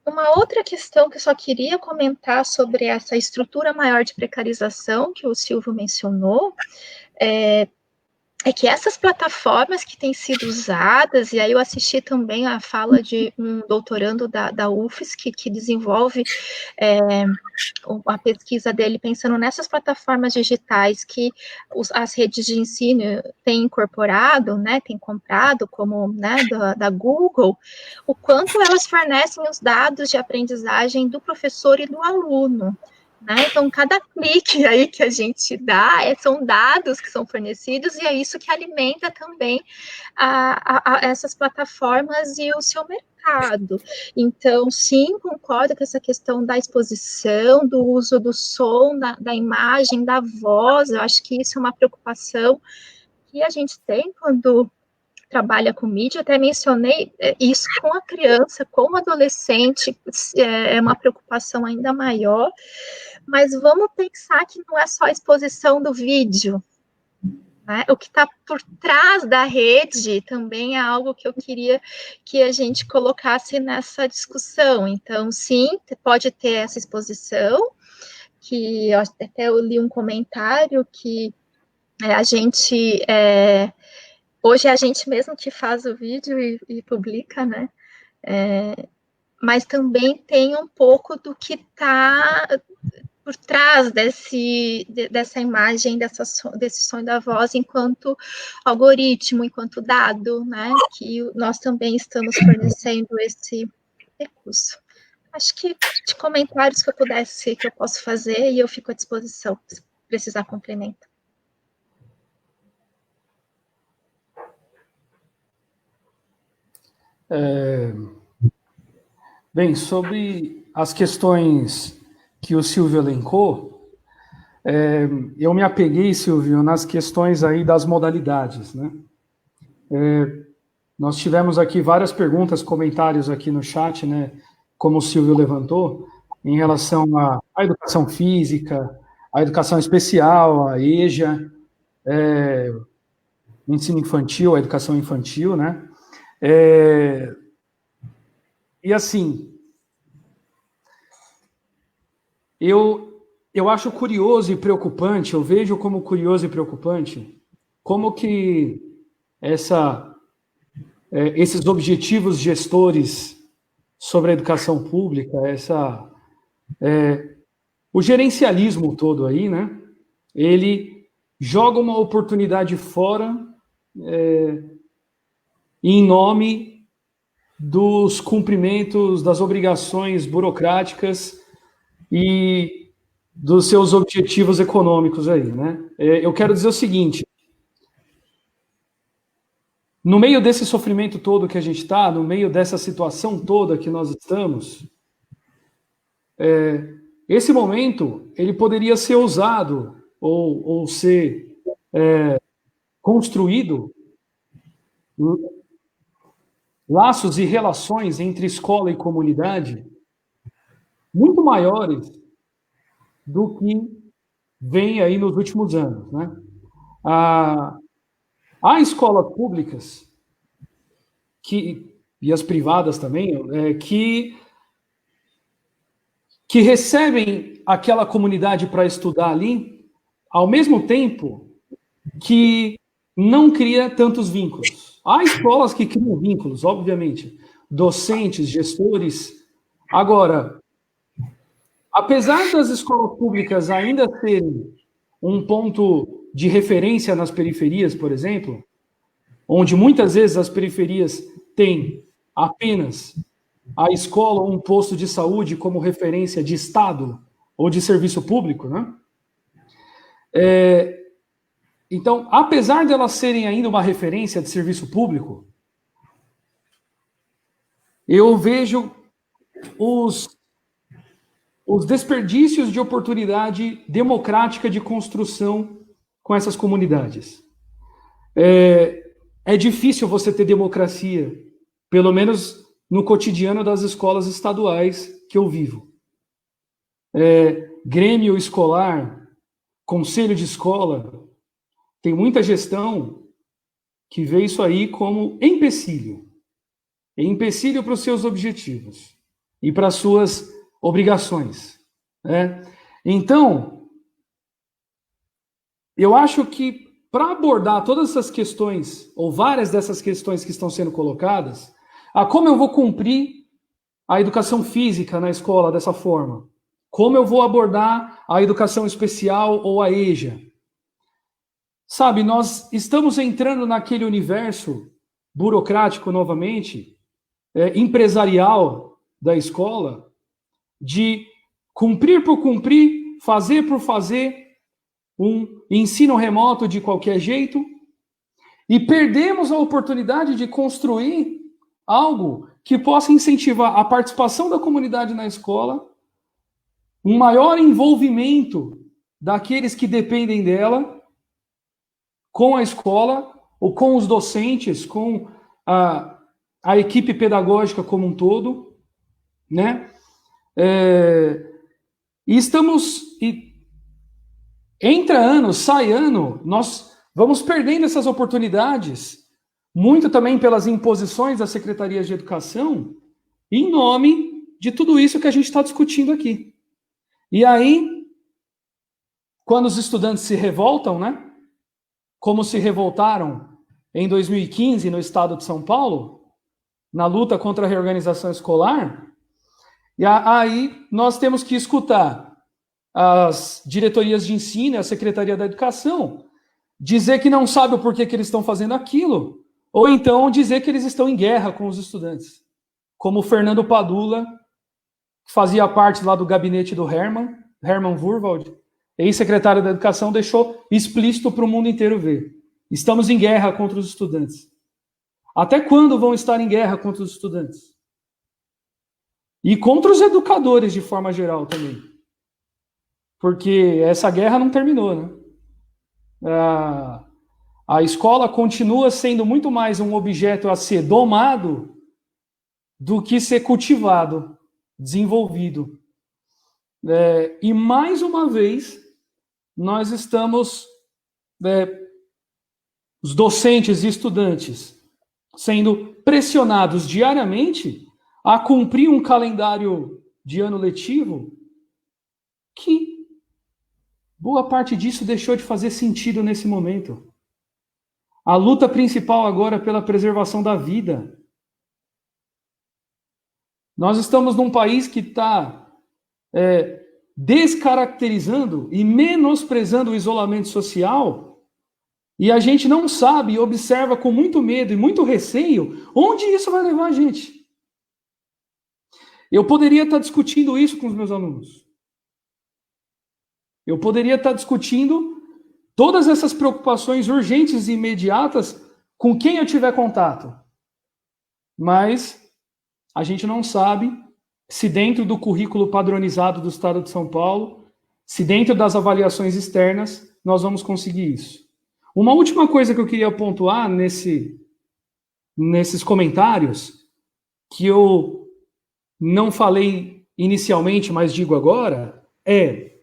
Uma outra questão que eu só queria comentar sobre essa estrutura maior de precarização que o Silvio mencionou, é que essas plataformas que têm sido usadas, e aí eu assisti também a fala de um doutorando da UFSC, que desenvolve a pesquisa dele pensando nessas plataformas digitais que as redes de ensino têm incorporado, né, têm comprado, como, né, da Google, o quanto elas fornecem os dados de aprendizagem do professor e do aluno. Né? Então, cada clique aí que a gente dá são dados que são fornecidos e é isso que alimenta também essas plataformas e o seu mercado. Então, sim, concordo com essa questão da exposição, do uso do som, da imagem, da voz, eu acho que isso é uma preocupação que a gente tem quando trabalha com mídia, até mencionei isso com a criança, com o adolescente, é uma preocupação ainda maior, mas vamos pensar que não é só a exposição do vídeo, né? O que está por trás da rede também é algo que eu queria que a gente colocasse nessa discussão. Então, sim, pode ter essa exposição, que até eu li um comentário que a gente... hoje é a gente mesmo que faz o vídeo e publica, né? Mas também tem um pouco do que está por trás dessa imagem, desse sonho da voz enquanto algoritmo, enquanto dado, né? Que nós também estamos fornecendo esse recurso. Acho que de comentários que eu posso fazer, e eu fico à disposição, se precisar complemento. Bem, sobre as questões que o Silvio elencou, eu me apeguei, Silvio, nas questões aí das modalidades, né? Nós tivemos aqui várias perguntas, comentários aqui no chat, né? Como o Silvio levantou, em relação à educação física, à educação especial, à EJA, ensino infantil, a educação infantil, né? E assim, eu acho curioso e preocupante, eu vejo como curioso e preocupante, como que esses objetivos gestores sobre a educação pública, o gerencialismo todo aí, né? Ele joga uma oportunidade fora em nome dos cumprimentos, das obrigações burocráticas e dos seus objetivos econômicos aí, né? Eu quero dizer o seguinte: no meio desse sofrimento todo que a gente está, no meio dessa situação toda que nós estamos, esse momento ele poderia ser usado ou ser construído laços e relações entre escola e comunidade muito maiores do que vem aí nos últimos anos, né? Há escolas públicas e as privadas também, que recebem aquela comunidade para estudar ali, ao mesmo tempo que não cria tantos vínculos. Há escolas que criam vínculos, obviamente, docentes, gestores. Agora, apesar das escolas públicas ainda serem um ponto de referência nas periferias, por exemplo, onde muitas vezes as periferias têm apenas a escola ou um posto de saúde como referência de Estado ou de serviço público, né? Então, apesar de elas serem ainda uma referência de serviço público, eu vejo os desperdícios de oportunidade democrática de construção com essas comunidades. É difícil você ter democracia, pelo menos no cotidiano das escolas estaduais que eu vivo. Grêmio escolar, conselho de escola, tem muita gestão que vê isso aí como empecilho para os seus objetivos e para as suas obrigações, né? Então, eu acho que para abordar todas essas questões, ou várias dessas questões que estão sendo colocadas, como eu vou cumprir a educação física na escola dessa forma? Como eu vou abordar a educação especial ou a EJA? Sabe, nós estamos entrando naquele universo burocrático novamente, empresarial da escola, de cumprir por cumprir, fazer por fazer, um ensino remoto de qualquer jeito, e perdemos a oportunidade de construir algo que possa incentivar a participação da comunidade na escola, um maior envolvimento daqueles que dependem dela com a escola, ou com os docentes, com a equipe pedagógica como um todo, né? Entra ano, sai ano, nós vamos perdendo essas oportunidades, muito também pelas imposições das secretarias de educação, em nome de tudo isso que a gente está discutindo aqui. E aí, quando os estudantes se revoltam, né? Como se revoltaram em 2015 no estado de São Paulo, na luta contra a reorganização escolar, e aí nós temos que escutar as diretorias de ensino, a Secretaria da Educação, dizer que não sabe o porquê que eles estão fazendo aquilo, ou então dizer que eles estão em guerra com os estudantes. Como o Fernando Padula, que fazia parte lá do gabinete do Hermann Wurwald, ex-secretário da Educação, deixou explícito para o mundo inteiro ver. Estamos em guerra contra os estudantes. Até quando vão estar em guerra contra os estudantes? E contra os educadores, de forma geral, também. Porque essa guerra não terminou, né? A escola continua sendo muito mais um objeto a ser domado do que ser cultivado, desenvolvido. E, mais uma vez, nós estamos, os docentes e estudantes, sendo pressionados diariamente a cumprir um calendário de ano letivo que boa parte disso deixou de fazer sentido nesse momento. A luta principal agora é pela preservação da vida. Nós estamos num país que está descaracterizando e menosprezando o isolamento social, e a gente não sabe e observa com muito medo e muito receio onde isso vai levar a gente. Eu poderia estar discutindo isso com os meus alunos. Eu poderia estar discutindo todas essas preocupações urgentes e imediatas com quem eu tiver contato. Mas a gente não sabe se dentro do currículo padronizado do Estado de São Paulo, se dentro das avaliações externas, nós vamos conseguir isso. Uma última coisa que eu queria pontuar nesses comentários, que eu não falei inicialmente, mas digo agora, é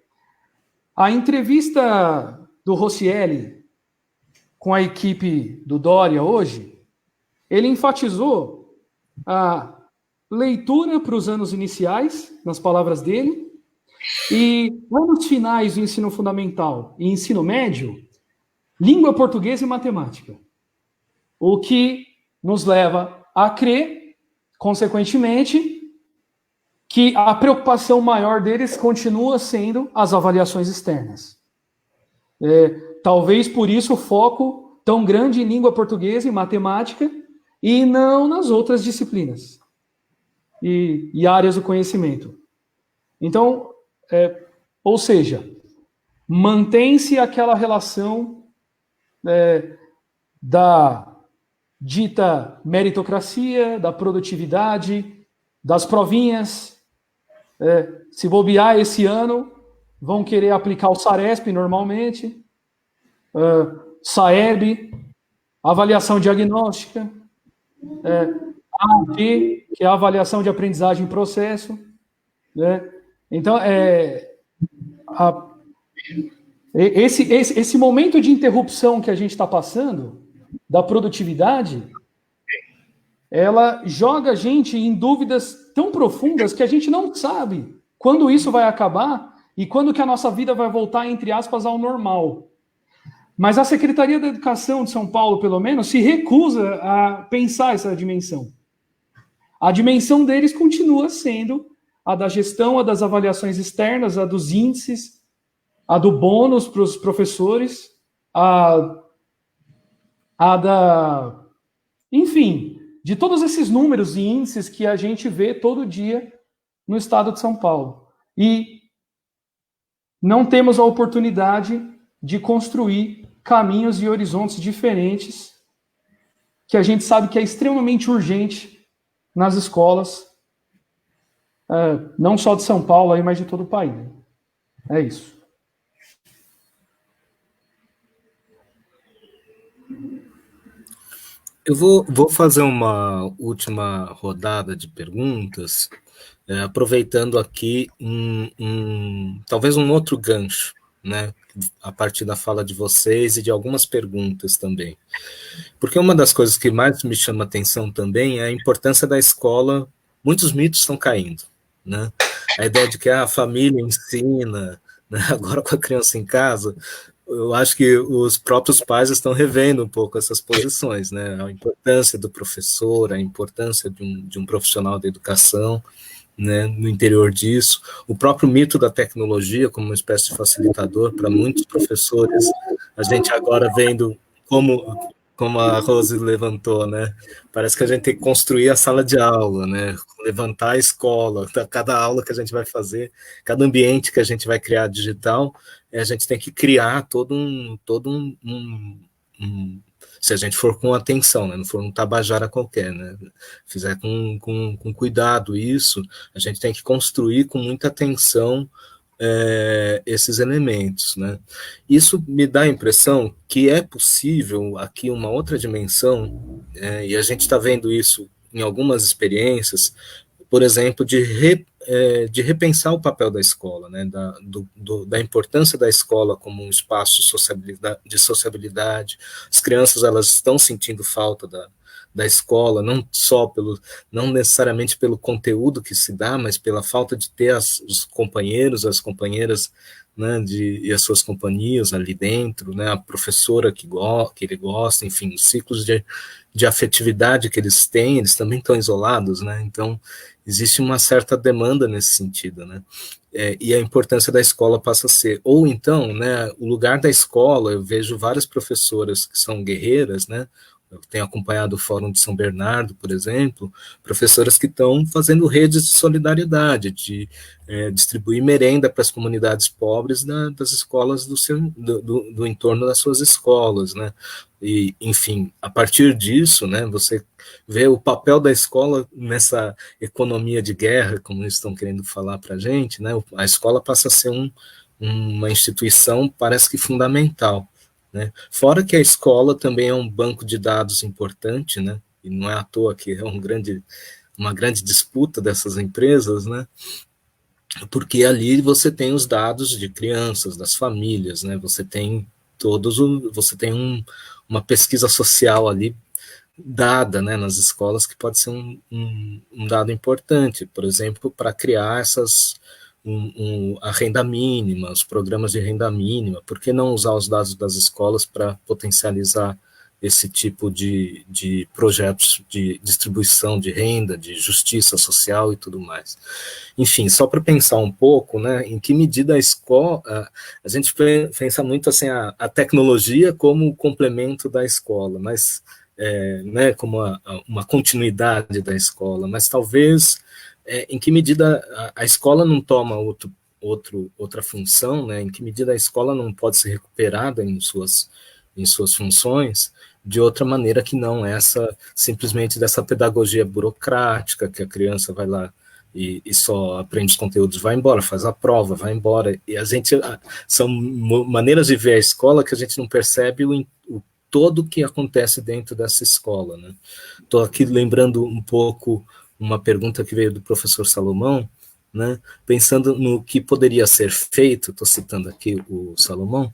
a entrevista do Rossielli com a equipe do Dória hoje. Ele enfatizou a leitura para os anos iniciais, nas palavras dele, e anos finais do ensino fundamental e ensino médio, língua portuguesa e matemática. O que nos leva a crer, consequentemente, que a preocupação maior deles continua sendo as avaliações externas. Talvez por isso o foco tão grande em língua portuguesa e matemática e não nas outras disciplinas e áreas do conhecimento. Então, ou seja, mantém-se aquela relação da dita meritocracia, da produtividade, das provinhas. Se bobear esse ano, vão querer aplicar o SARESP normalmente, SAEB, avaliação diagnóstica, AAP, que é a avaliação de aprendizagem em processo. Então, esse momento de interrupção que a gente está passando, da produtividade, ela joga a gente em dúvidas tão profundas que a gente não sabe quando isso vai acabar e quando que a nossa vida vai voltar, entre aspas, ao normal. Mas a Secretaria da Educação de São Paulo, pelo menos, se recusa a pensar essa dimensão. A dimensão deles continua sendo a da gestão, a das avaliações externas, a dos índices, a do bônus para os professores, a da... Enfim, de todos esses números e índices que a gente vê todo dia no estado de São Paulo. E não temos a oportunidade de construir caminhos e horizontes diferentes, que a gente sabe que é extremamente urgente nas escolas, não só de São Paulo, mas de todo o país. É isso. Eu vou fazer uma última rodada de perguntas, aproveitando aqui talvez um outro gancho, né, a partir da fala de vocês e de algumas perguntas também. Porque uma das coisas que mais me chama a atenção também é a importância da escola. Muitos mitos estão caindo, né? A ideia de que a família ensina, né, agora com a criança em casa. Eu acho que os próprios pais estão revendo um pouco essas posições, né? A importância do professor, a importância de um profissional da educação, né, no interior disso, o próprio mito da tecnologia como uma espécie de facilitador para muitos professores, a gente agora vendo como a Rose levantou, né, parece que a gente tem que construir a sala de aula, né, levantar a escola, cada aula que a gente vai fazer, cada ambiente que a gente vai criar digital, a gente tem que criar se a gente for com atenção, né, não for um tabajara qualquer, né, fizer com cuidado isso, a gente tem que construir com muita atenção esses elementos, né. Isso me dá a impressão que é possível aqui uma outra dimensão, e a gente está vendo isso em algumas experiências, por exemplo, de repensar o papel da escola, né, da importância da escola como um espaço de sociabilidade. As crianças elas estão sentindo falta da escola, não necessariamente pelo conteúdo que se dá, mas pela falta de ter os companheiros, as companheiras, né, e as suas companhias ali dentro, né, a professora que ele gosta, enfim, os ciclos de afetividade que eles têm, eles também estão isolados, né, então existe uma certa demanda nesse sentido, né, e a importância da escola passa a ser, ou então, né, o lugar da escola, eu vejo várias professoras que são guerreiras, né, eu tenho acompanhado o Fórum de São Bernardo, por exemplo, professoras que estão fazendo redes de solidariedade, de distribuir merenda para as comunidades pobres das escolas do entorno das suas escolas, né? E, enfim, a partir disso, né, você vê o papel da escola nessa economia de guerra, como eles estão querendo falar para a gente, né? A escola passa a ser uma instituição, parece que fundamental, né? Fora que a escola também é um banco de dados importante, né? E não é à toa que é uma grande disputa dessas empresas, né? Porque ali você tem os dados de crianças, das famílias, né? Você tem uma pesquisa social ali dada, né, nas escolas, que pode ser um dado importante, por exemplo, para criar a renda mínima, os programas de renda mínima. Por que não usar os dados das escolas para potencializar esse tipo de projetos de distribuição de renda, de justiça social e tudo mais? Enfim, só para pensar um pouco, né, em que medida a escola, a gente pensa muito assim, a tecnologia como complemento da escola, mas né, como uma continuidade da escola, mas talvez em que medida a escola não toma outra função, né, em que medida a escola não pode ser recuperada em suas funções de outra maneira que não simplesmente dessa pedagogia burocrática, que a criança vai lá e só aprende os conteúdos, vai embora, faz a prova, vai embora, e são maneiras de ver a escola que a gente não percebe o todo que acontece dentro dessa escola, né? Estou aqui lembrando um pouco uma pergunta que veio do professor Salomão, né? Pensando no que poderia ser feito, estou citando aqui o Salomão,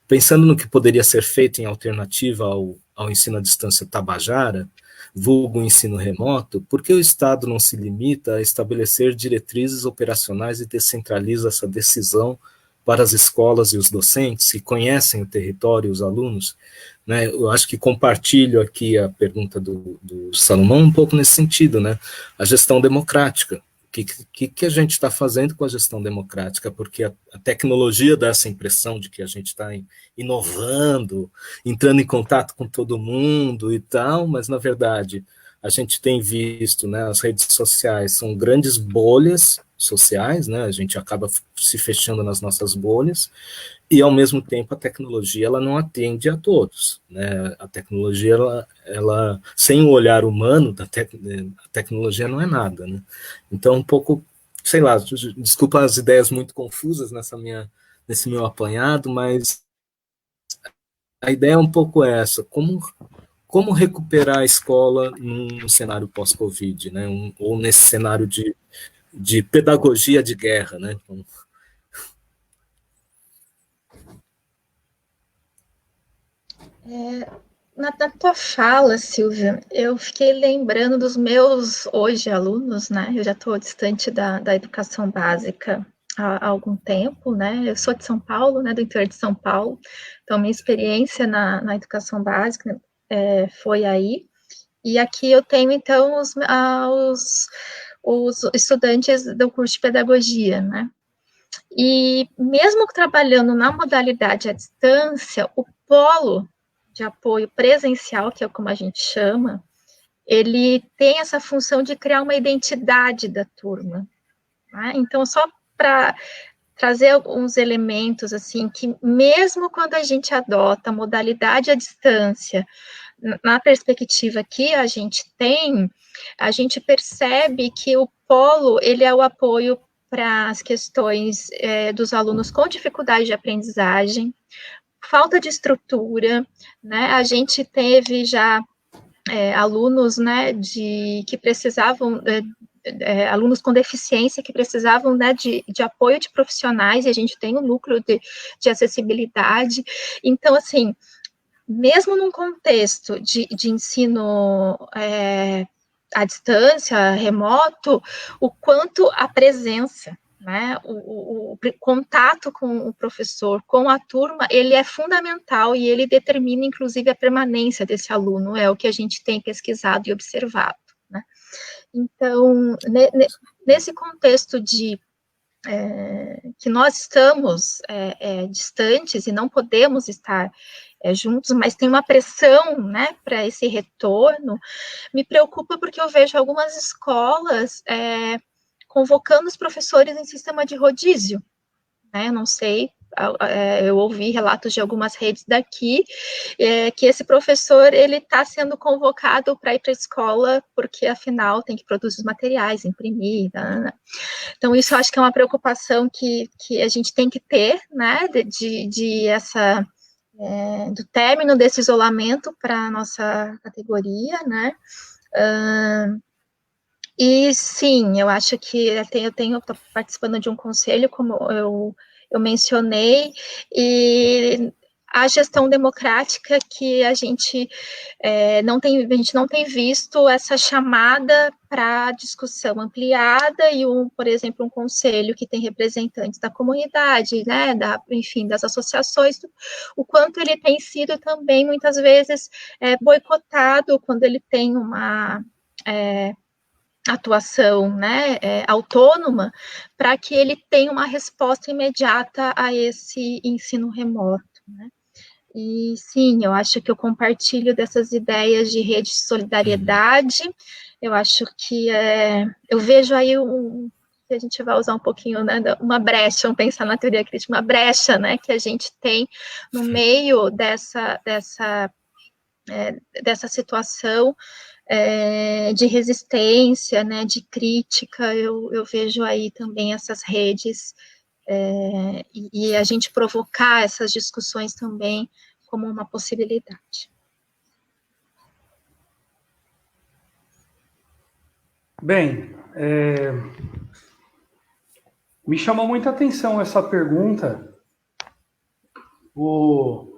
pensando no que poderia ser feito em alternativa ao ensino à distância tabajara, vulgo ensino remoto, por que o Estado não se limita a estabelecer diretrizes operacionais e descentraliza essa decisão para as escolas e os docentes que conhecem o território e os alunos? Né, eu acho que compartilho aqui a pergunta do Salomão um pouco nesse sentido, né? A gestão democrática. O que a gente está fazendo com a gestão democrática? Porque a tecnologia dá essa impressão de que a gente está inovando, entrando em contato com todo mundo e tal, mas, na verdade, a gente tem visto, né, as redes sociais são grandes bolhas sociais, né, a gente acaba se fechando nas nossas bolhas, e, ao mesmo tempo, a tecnologia ela não atende a todos, né? A tecnologia, ela sem o olhar humano, a tecnologia não é nada, né? Então, um pouco, sei lá, desculpa as ideias muito confusas nesse meu apanhado, mas a ideia é um pouco essa, como recuperar a escola num cenário pós-Covid, né? Ou nesse cenário de pedagogia de guerra, né? Na tua fala, Silvia, eu fiquei lembrando dos meus, hoje, alunos, né? Eu já estou distante da educação básica há algum tempo, né? Eu sou de São Paulo, né? Do interior de São Paulo, então minha experiência na educação básica foi aí. E aqui eu tenho, então, os estudantes do curso de pedagogia, né? E mesmo trabalhando na modalidade à distância, o polo de apoio presencial, que é como a gente chama, ele tem essa função de criar uma identidade da turma. Né? Então, só para trazer alguns elementos, assim, que mesmo quando a gente adota a modalidade à distância, na perspectiva que a gente tem, a gente percebe que o polo, ele é o apoio para as questões dos alunos com dificuldade de aprendizagem, falta de estrutura, né? A gente teve já alunos, né, que precisavam, alunos com deficiência que precisavam, né, de apoio de profissionais, e a gente tem um núcleo de acessibilidade. Então, assim, mesmo num contexto de ensino à distância, remoto, o quanto a presença, né, o contato com o professor, com a turma, ele é fundamental e ele determina, inclusive, a permanência desse aluno, é o que a gente tem pesquisado e observado, né. Então, nesse contexto de que nós estamos distantes e não podemos estar juntos, mas tem uma pressão, né, para esse retorno, me preocupa porque eu vejo algumas escolas convocando os professores em sistema de rodízio, né, não sei, eu ouvi relatos de algumas redes daqui, que esse professor, ele está sendo convocado para ir para a escola, porque afinal tem que produzir os materiais, imprimir, né? Então isso eu acho que é uma preocupação que a gente tem que ter, né, do término desse isolamento para a nossa categoria, né, e sim, eu acho que estou participando de um conselho, como eu mencionei, e a gestão democrática que a gente não tem visto essa chamada para discussão ampliada e por exemplo, um conselho que tem representantes da comunidade, né, enfim, das associações, o quanto ele tem sido também muitas vezes boicotado quando ele tem uma atuação, né, autônoma, para que ele tenha uma resposta imediata a esse ensino remoto, né. E sim, eu acho que eu compartilho dessas ideias de rede de solidariedade, eu acho que eu vejo aí que a gente vai usar um pouquinho, né, uma brecha, vamos pensar na teoria crítica, uma brecha, né, que a gente tem no meio dessa situação de resistência, né, de crítica, eu vejo aí também essas redes, e a gente provocar essas discussões também como uma possibilidade. Bem, me chamou muita atenção essa pergunta, o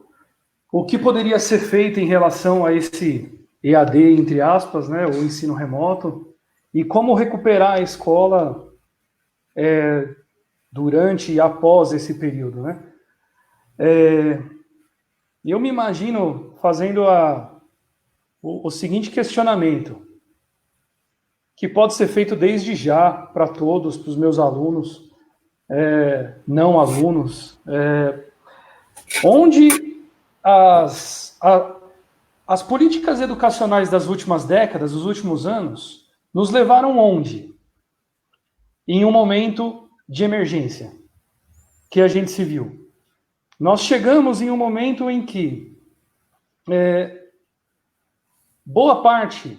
que poderia ser feito em relação a esse EAD, entre aspas, né, o ensino remoto, e como recuperar a escola durante e após esse período, né? Eu me imagino fazendo o seguinte questionamento, que pode ser feito desde já para todos, para os meus alunos, não alunos, onde as políticas educacionais das últimas décadas, dos últimos anos, nos levaram onde? Em um momento de emergência que a gente se viu. Nós chegamos em um momento em que boa parte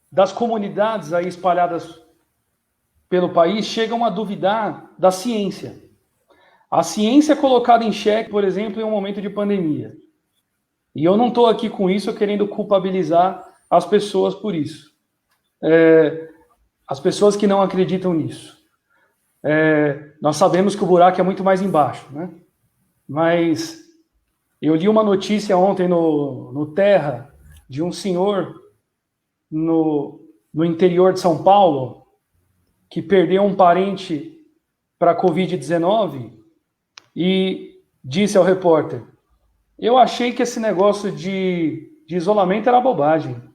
das comunidades aí espalhadas pelo país chegam a duvidar da ciência. A ciência é colocada em xeque, por exemplo, em um momento de pandemia. E eu não estou aqui com isso querendo culpabilizar as pessoas por isso. As pessoas que não acreditam nisso. Nós sabemos que o buraco é muito mais embaixo, né? Mas eu li uma notícia ontem no Terra de um senhor no interior de São Paulo que perdeu um parente para a Covid-19 e disse ao repórter: eu achei que esse negócio de isolamento era bobagem.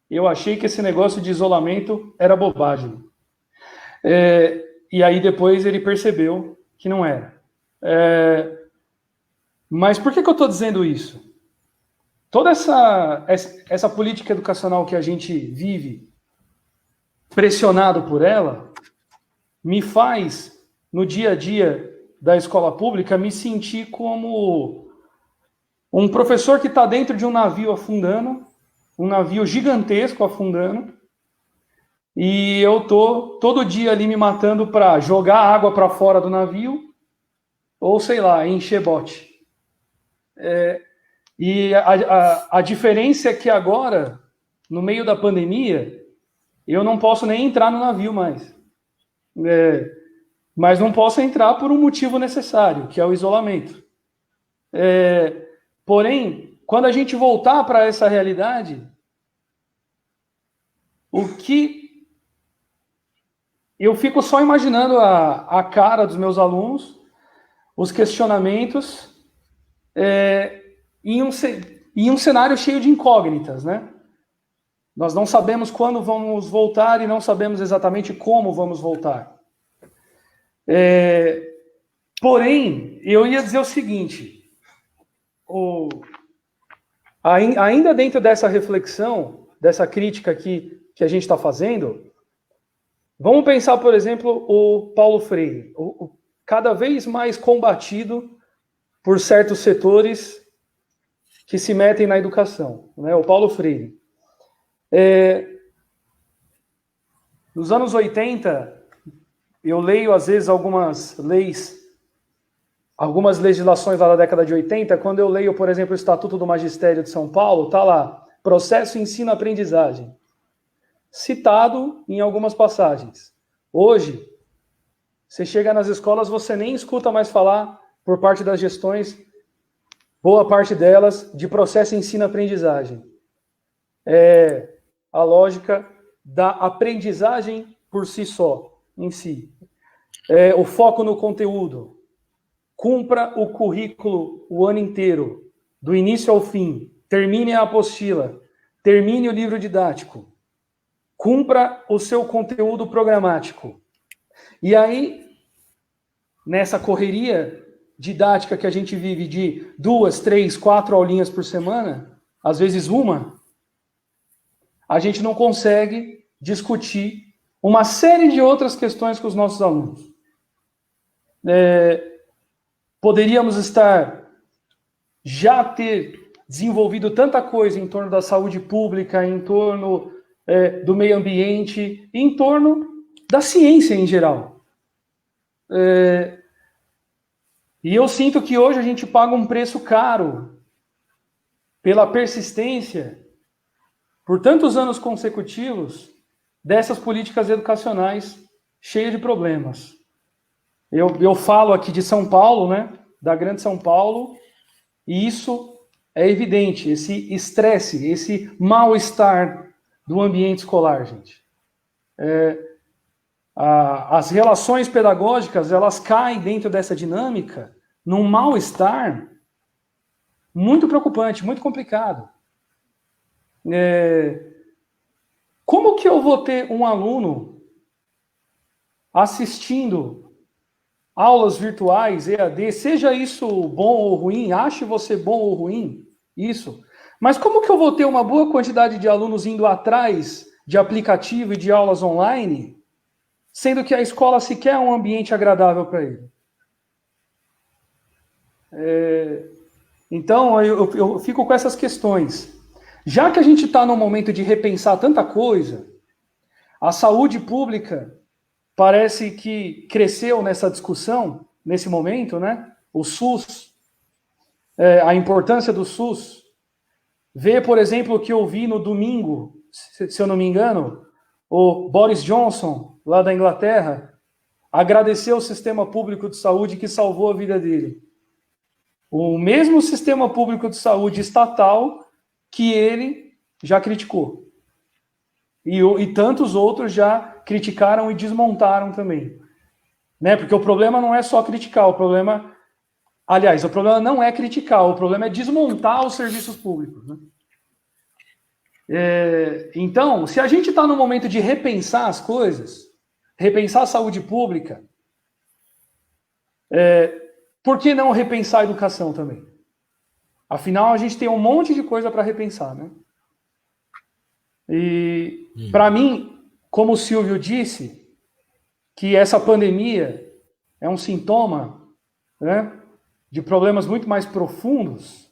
Eu achei que esse negócio de isolamento era bobagem. E aí depois ele percebeu que não era. Mas por que eu estou dizendo isso? Toda essa política educacional que a gente vive, pressionado por ela, me faz, no dia a dia da escola pública, me sentir como um professor que está dentro de um navio afundando, um navio gigantesco afundando, e eu tô todo dia ali me matando para jogar água para fora do navio, ou sei lá, encher bote. E a diferença é que agora, no meio da pandemia, eu não posso nem entrar no navio mais. Mas não posso entrar por um motivo necessário, que é o isolamento. Porém, quando a gente voltar para essa realidade, o que eu fico só imaginando a cara dos meus alunos, os questionamentos, em um cenário cheio de incógnitas, né? Nós não sabemos quando vamos voltar e não sabemos exatamente como vamos voltar. Porém, eu ia dizer o seguinte, ainda dentro dessa reflexão, dessa crítica aqui que a gente está fazendo, vamos pensar, por exemplo, o Paulo Freire, cada vez mais combatido por certos setores que se metem na educação, né? O Paulo Freire. Nos anos 80, eu leio, às vezes, algumas legislações lá da década de 80, quando eu leio, por exemplo, o Estatuto do Magistério de São Paulo, está lá, processo ensino-aprendizagem, citado em algumas passagens. Hoje, você chega nas escolas, você nem escuta mais falar, por parte das gestões, boa parte delas, de processo ensino-aprendizagem. A lógica da aprendizagem por si só, em si. O foco no conteúdo. Cumpra o currículo o ano inteiro, do início ao fim. Termine a apostila. Termine o livro didático. Cumpra o seu conteúdo programático. E aí, nessa correria didática que a gente vive de 2, 3, 4 aulinhas por semana, às vezes uma, a gente não consegue discutir uma série de outras questões com os nossos alunos. Poderíamos já ter desenvolvido tanta coisa em torno da saúde pública, em torno do meio ambiente, em torno da ciência em geral. E eu sinto que hoje a gente paga um preço caro pela persistência, por tantos anos consecutivos, dessas políticas educacionais cheias de problemas. Eu falo aqui de São Paulo, né? Da grande São Paulo, e isso é evidente, esse estresse, esse mal-estar do ambiente escolar, gente. As relações pedagógicas, elas caem dentro dessa dinâmica num mal-estar muito preocupante, muito complicado. Como que eu vou ter um aluno assistindo aulas virtuais, EAD, seja isso bom ou ruim, ache você bom ou ruim, isso. Mas como que eu vou ter uma boa quantidade de alunos indo atrás de aplicativo e de aulas online, sendo que a escola sequer é um ambiente agradável para ele? Então, eu fico com essas questões. Já que a gente está num momento de repensar tanta coisa, a saúde pública parece que cresceu nessa discussão, nesse momento, né? O SUS, a importância do SUS. Vê, por exemplo, o que eu vi no domingo, se eu não me engano, o Boris Johnson, lá da Inglaterra, agradeceu o sistema público de saúde que salvou a vida dele. O mesmo sistema público de saúde estatal que ele já criticou. E tantos outros já criticaram e desmontaram também. Né? Porque o problema não é só criticar, o problema não é criticar, o problema é desmontar os serviços públicos. Né? Então, se a gente está no momento de repensar as coisas, repensar a saúde pública, por que não repensar a educação também? Afinal, a gente tem um monte de coisa para repensar, né? E, para mim, como o Silvio disse, que essa pandemia é um sintoma, né, de problemas muito mais profundos,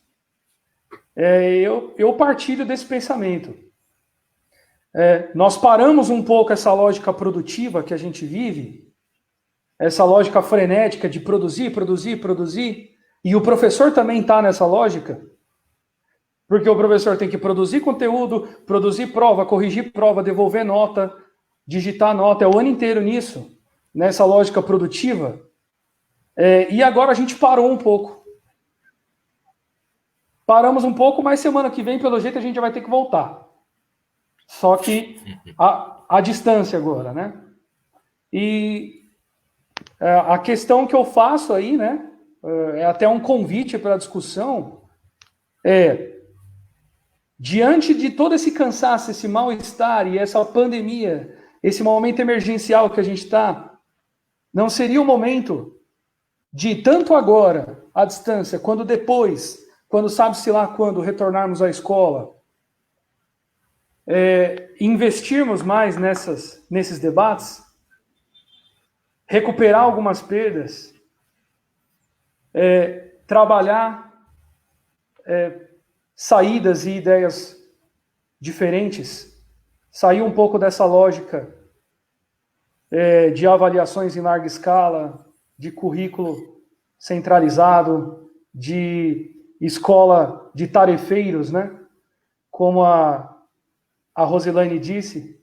eu partilho desse pensamento. Nós paramos um pouco essa lógica produtiva que a gente vive, essa lógica frenética de produzir, produzir, produzir, e o professor também está nessa lógica, porque o professor tem que produzir conteúdo, produzir prova, corrigir prova, devolver nota, digitar nota, é o ano inteiro nisso, nessa lógica produtiva. E agora a gente parou um pouco. Paramos um pouco, mas semana que vem, pelo jeito, a gente já vai ter que voltar. Só que a distância agora, né? E a questão que eu faço aí, né? É até um convite para a discussão. Diante de todo esse cansaço, esse mal-estar e essa pandemia, esse momento emergencial que a gente está, não seria o momento de, tanto agora, à distância, quando depois, quando sabe-se lá quando retornarmos à escola, investirmos mais nesses debates, recuperar algumas perdas, trabalhar saídas e ideias diferentes, sair um pouco dessa lógica de avaliações em larga escala, de currículo centralizado, de escola de tarefeiros, né? Como a Roselaine disse,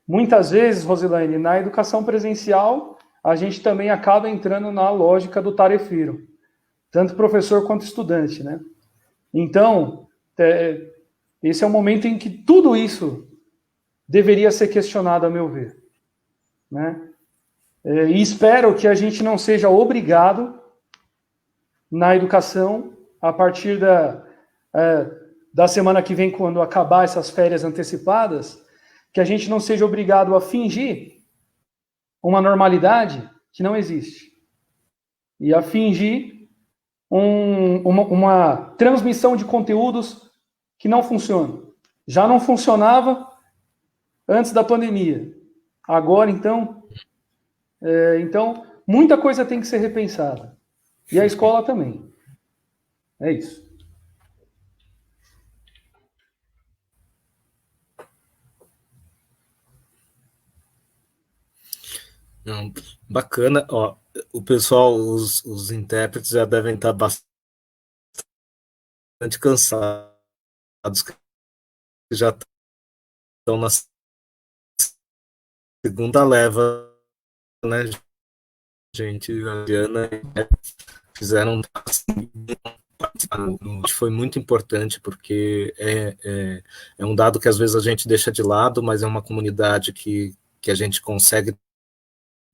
muitas vezes, Roselaine, na educação presencial, a gente também acaba entrando na lógica do tarefeiro, tanto professor quanto estudante, né? Então, esse é o momento em que tudo isso deveria ser questionado, a meu ver, né? E espero que a gente não seja obrigado, na educação, a partir da semana que vem, quando acabar essas férias antecipadas, que a gente não seja obrigado a fingir uma normalidade que não existe. E a fingir uma transmissão de conteúdos que não funciona. Já não funcionava antes da pandemia. Agora, então, muita coisa tem que ser repensada. E a escola também. É isso. Não, bacana. Ó, o pessoal, os intérpretes já devem estar bastante cansados, que já estão na segunda leva, né, gente? A Diana fizeram assim, foi muito importante, porque é um dado que às vezes a gente deixa de lado, mas é uma comunidade que a gente consegue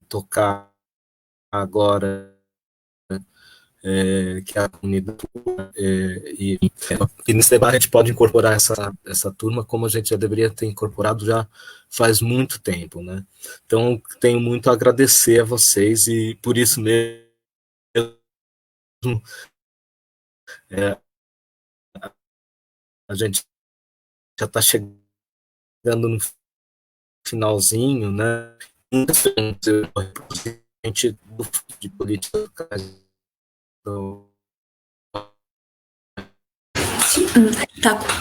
tocar agora, que é a comunidade, e nesse debate a gente pode incorporar essa turma como a gente já deveria ter incorporado já faz muito tempo, né? Então, tenho muito a agradecer a vocês, e por isso mesmo a gente já está chegando no finalzinho, né? Gente de política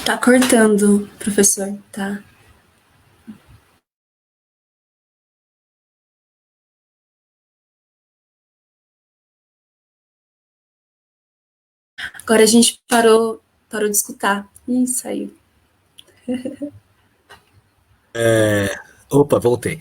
tá cortando, professor, tá? Agora a gente parou de escutar. Ih, saiu. Opa, voltei.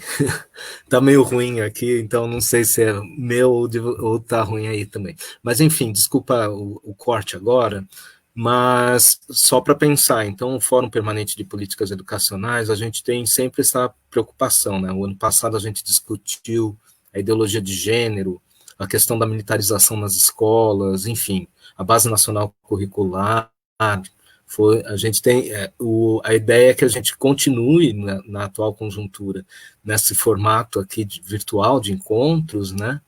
Tá meio ruim aqui, então não sei se é meu ou tá ruim aí também. Mas enfim, desculpa o corte agora, mas só para pensar, então o Fórum Permanente de Políticas Educacionais, a gente tem sempre essa preocupação, né? O ano passado a gente discutiu a ideologia de gênero, a questão da militarização nas escolas, enfim, a Base Nacional Curricular, A gente tem a ideia é que a gente continue na atual conjuntura, nesse formato aqui virtual de encontros, né?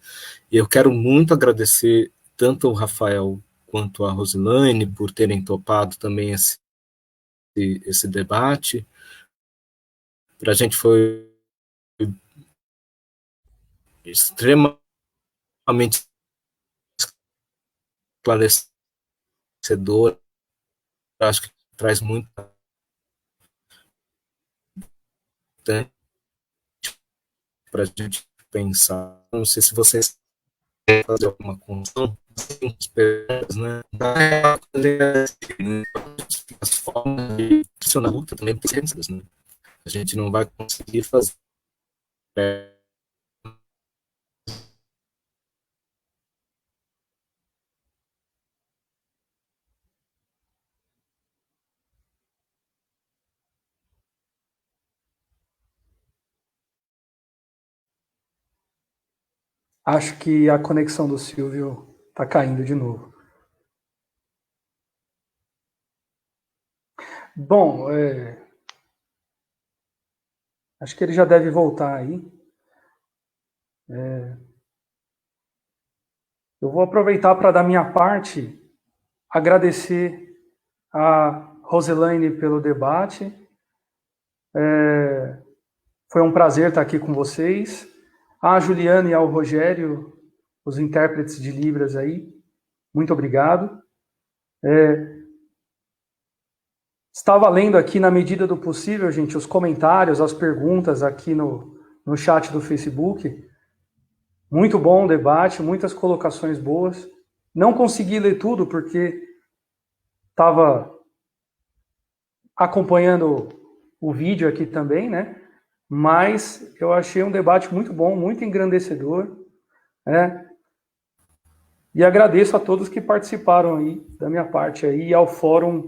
E eu quero muito agradecer tanto ao Rafael quanto a Roselaine por terem topado também esse debate. Para a gente foi extremamente esclarecedor, acho que traz muito para a gente pensar. Não sei se vocês querem fazer alguma construção, né? As formas de funcionar a luta também precisas, né? A gente não vai conseguir fazer. Acho que a conexão do Silvio está caindo de novo. Bom, acho que ele já deve voltar aí. Eu vou aproveitar para, da minha parte, agradecer a Roselaine pelo debate. Foi um prazer estar aqui com vocês. A Juliana e ao Rogério, os intérpretes de Libras aí, muito obrigado. Estava lendo aqui, na medida do possível, gente, os comentários, as perguntas aqui no chat do Facebook. Muito bom o debate, muitas colocações boas. Não consegui ler tudo porque estava acompanhando o vídeo aqui também, né? Mas eu achei um debate muito bom, muito engrandecedor, né? E agradeço a todos que participaram aí, da minha parte aí, e ao Fórum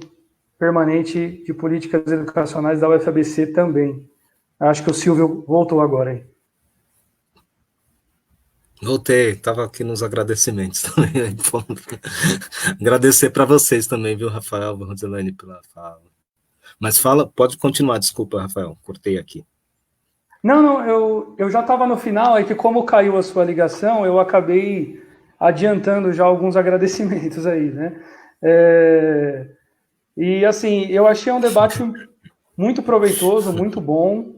Permanente de Políticas Educacionais da UFABC também. Acho que o Silvio voltou agora aí. Voltei, estava aqui nos agradecimentos também. Agradecer para vocês também, viu, Rafael, Roselaine, pela fala. Mas pode continuar, desculpa, Rafael, cortei aqui. Não, eu já estava no final, é que como caiu a sua ligação, eu acabei adiantando já alguns agradecimentos aí, né? E assim, eu achei um debate muito proveitoso, muito bom,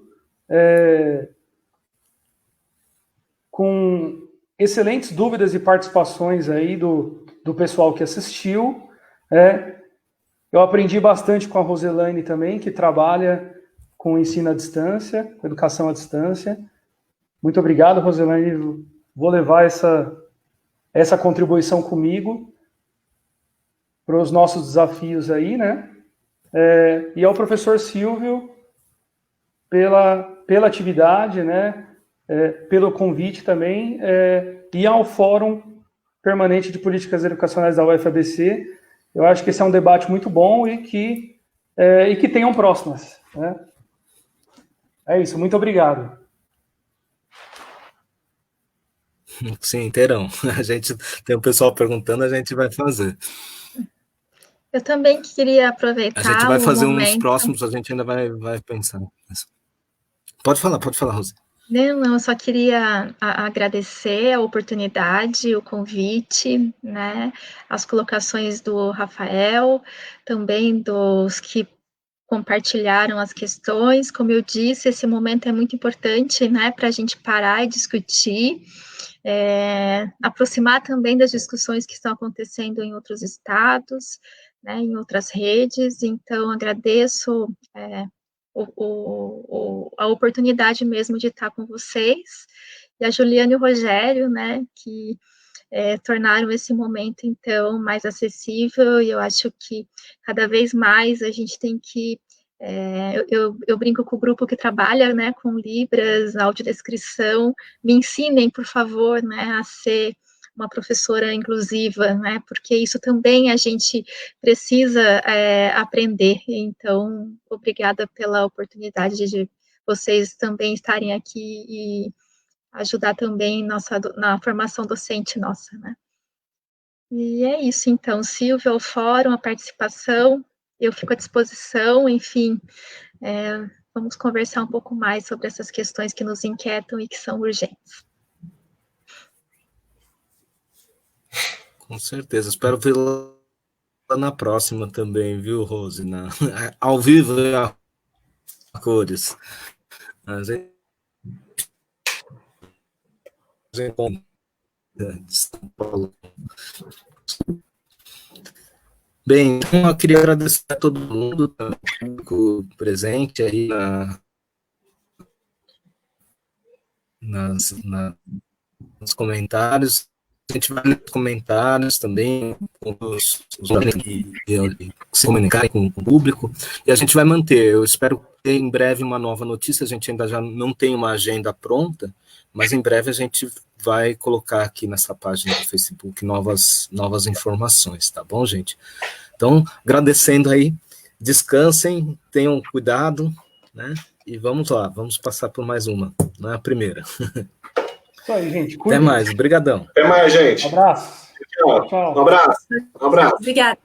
com excelentes dúvidas e participações aí do pessoal que assistiu. Eu aprendi bastante com a Roselaine também, que trabalha com ensino à distância, com educação à distância. Muito obrigado, Roselaine. Vou levar essa contribuição comigo para os nossos desafios aí, né? E ao professor Silvio pela atividade, né? Pelo convite também, e ao Fórum Permanente de Políticas Educacionais da UFABC. Eu acho que esse é um debate muito bom e que tenham próximas, né? É isso, muito obrigado. Sim, terão. A gente tem o pessoal perguntando, a gente vai fazer. Eu também queria aproveitar. A gente vai fazer momento. uns próximos, a gente ainda vai pensar. Pode falar, Rose. Não, eu só queria agradecer a oportunidade, o convite, né, as colocações do Rafael, também dos que compartilharam as questões. Como eu disse, esse momento é muito importante, né, para a gente parar e discutir, aproximar também das discussões que estão acontecendo em outros estados, né, em outras redes. Então, agradeço a oportunidade mesmo de estar com vocês, e a Juliana e o Rogério, né, que tornaram esse momento, então, mais acessível, e eu acho que cada vez mais a gente tem que... eu brinco com o grupo que trabalha, né, com Libras, audiodescrição, me ensinem, por favor, né, a ser uma professora inclusiva, né, porque isso também a gente precisa aprender. Então, obrigada pela oportunidade de vocês também estarem aqui e ajudar também na formação docente nossa, né. E é isso, então, Silvio, ao fórum, a participação, eu fico à disposição, enfim, vamos conversar um pouco mais sobre essas questões que nos inquietam e que são urgentes. Com certeza, espero vê-la na próxima também, viu, Rose? Ao vivo e a cores. A gente de São Paulo. Bem, então eu queria agradecer a todo mundo, público presente aí nos comentários. A gente vai ler os comentários também, os que se comunicarem com o público, e a gente vai manter. Eu espero ter em breve uma nova notícia. A gente ainda já não tem uma agenda pronta, mas em breve a gente vai colocar aqui nessa página do Facebook novas informações, tá bom, gente? Então, agradecendo aí, descansem, tenham cuidado, né? E vamos lá, vamos passar por mais uma, não é a primeira. Isso aí, gente. Até mais, brigadão. Até mais, gente. Um abraço. Tchau. Um abraço. Obrigada.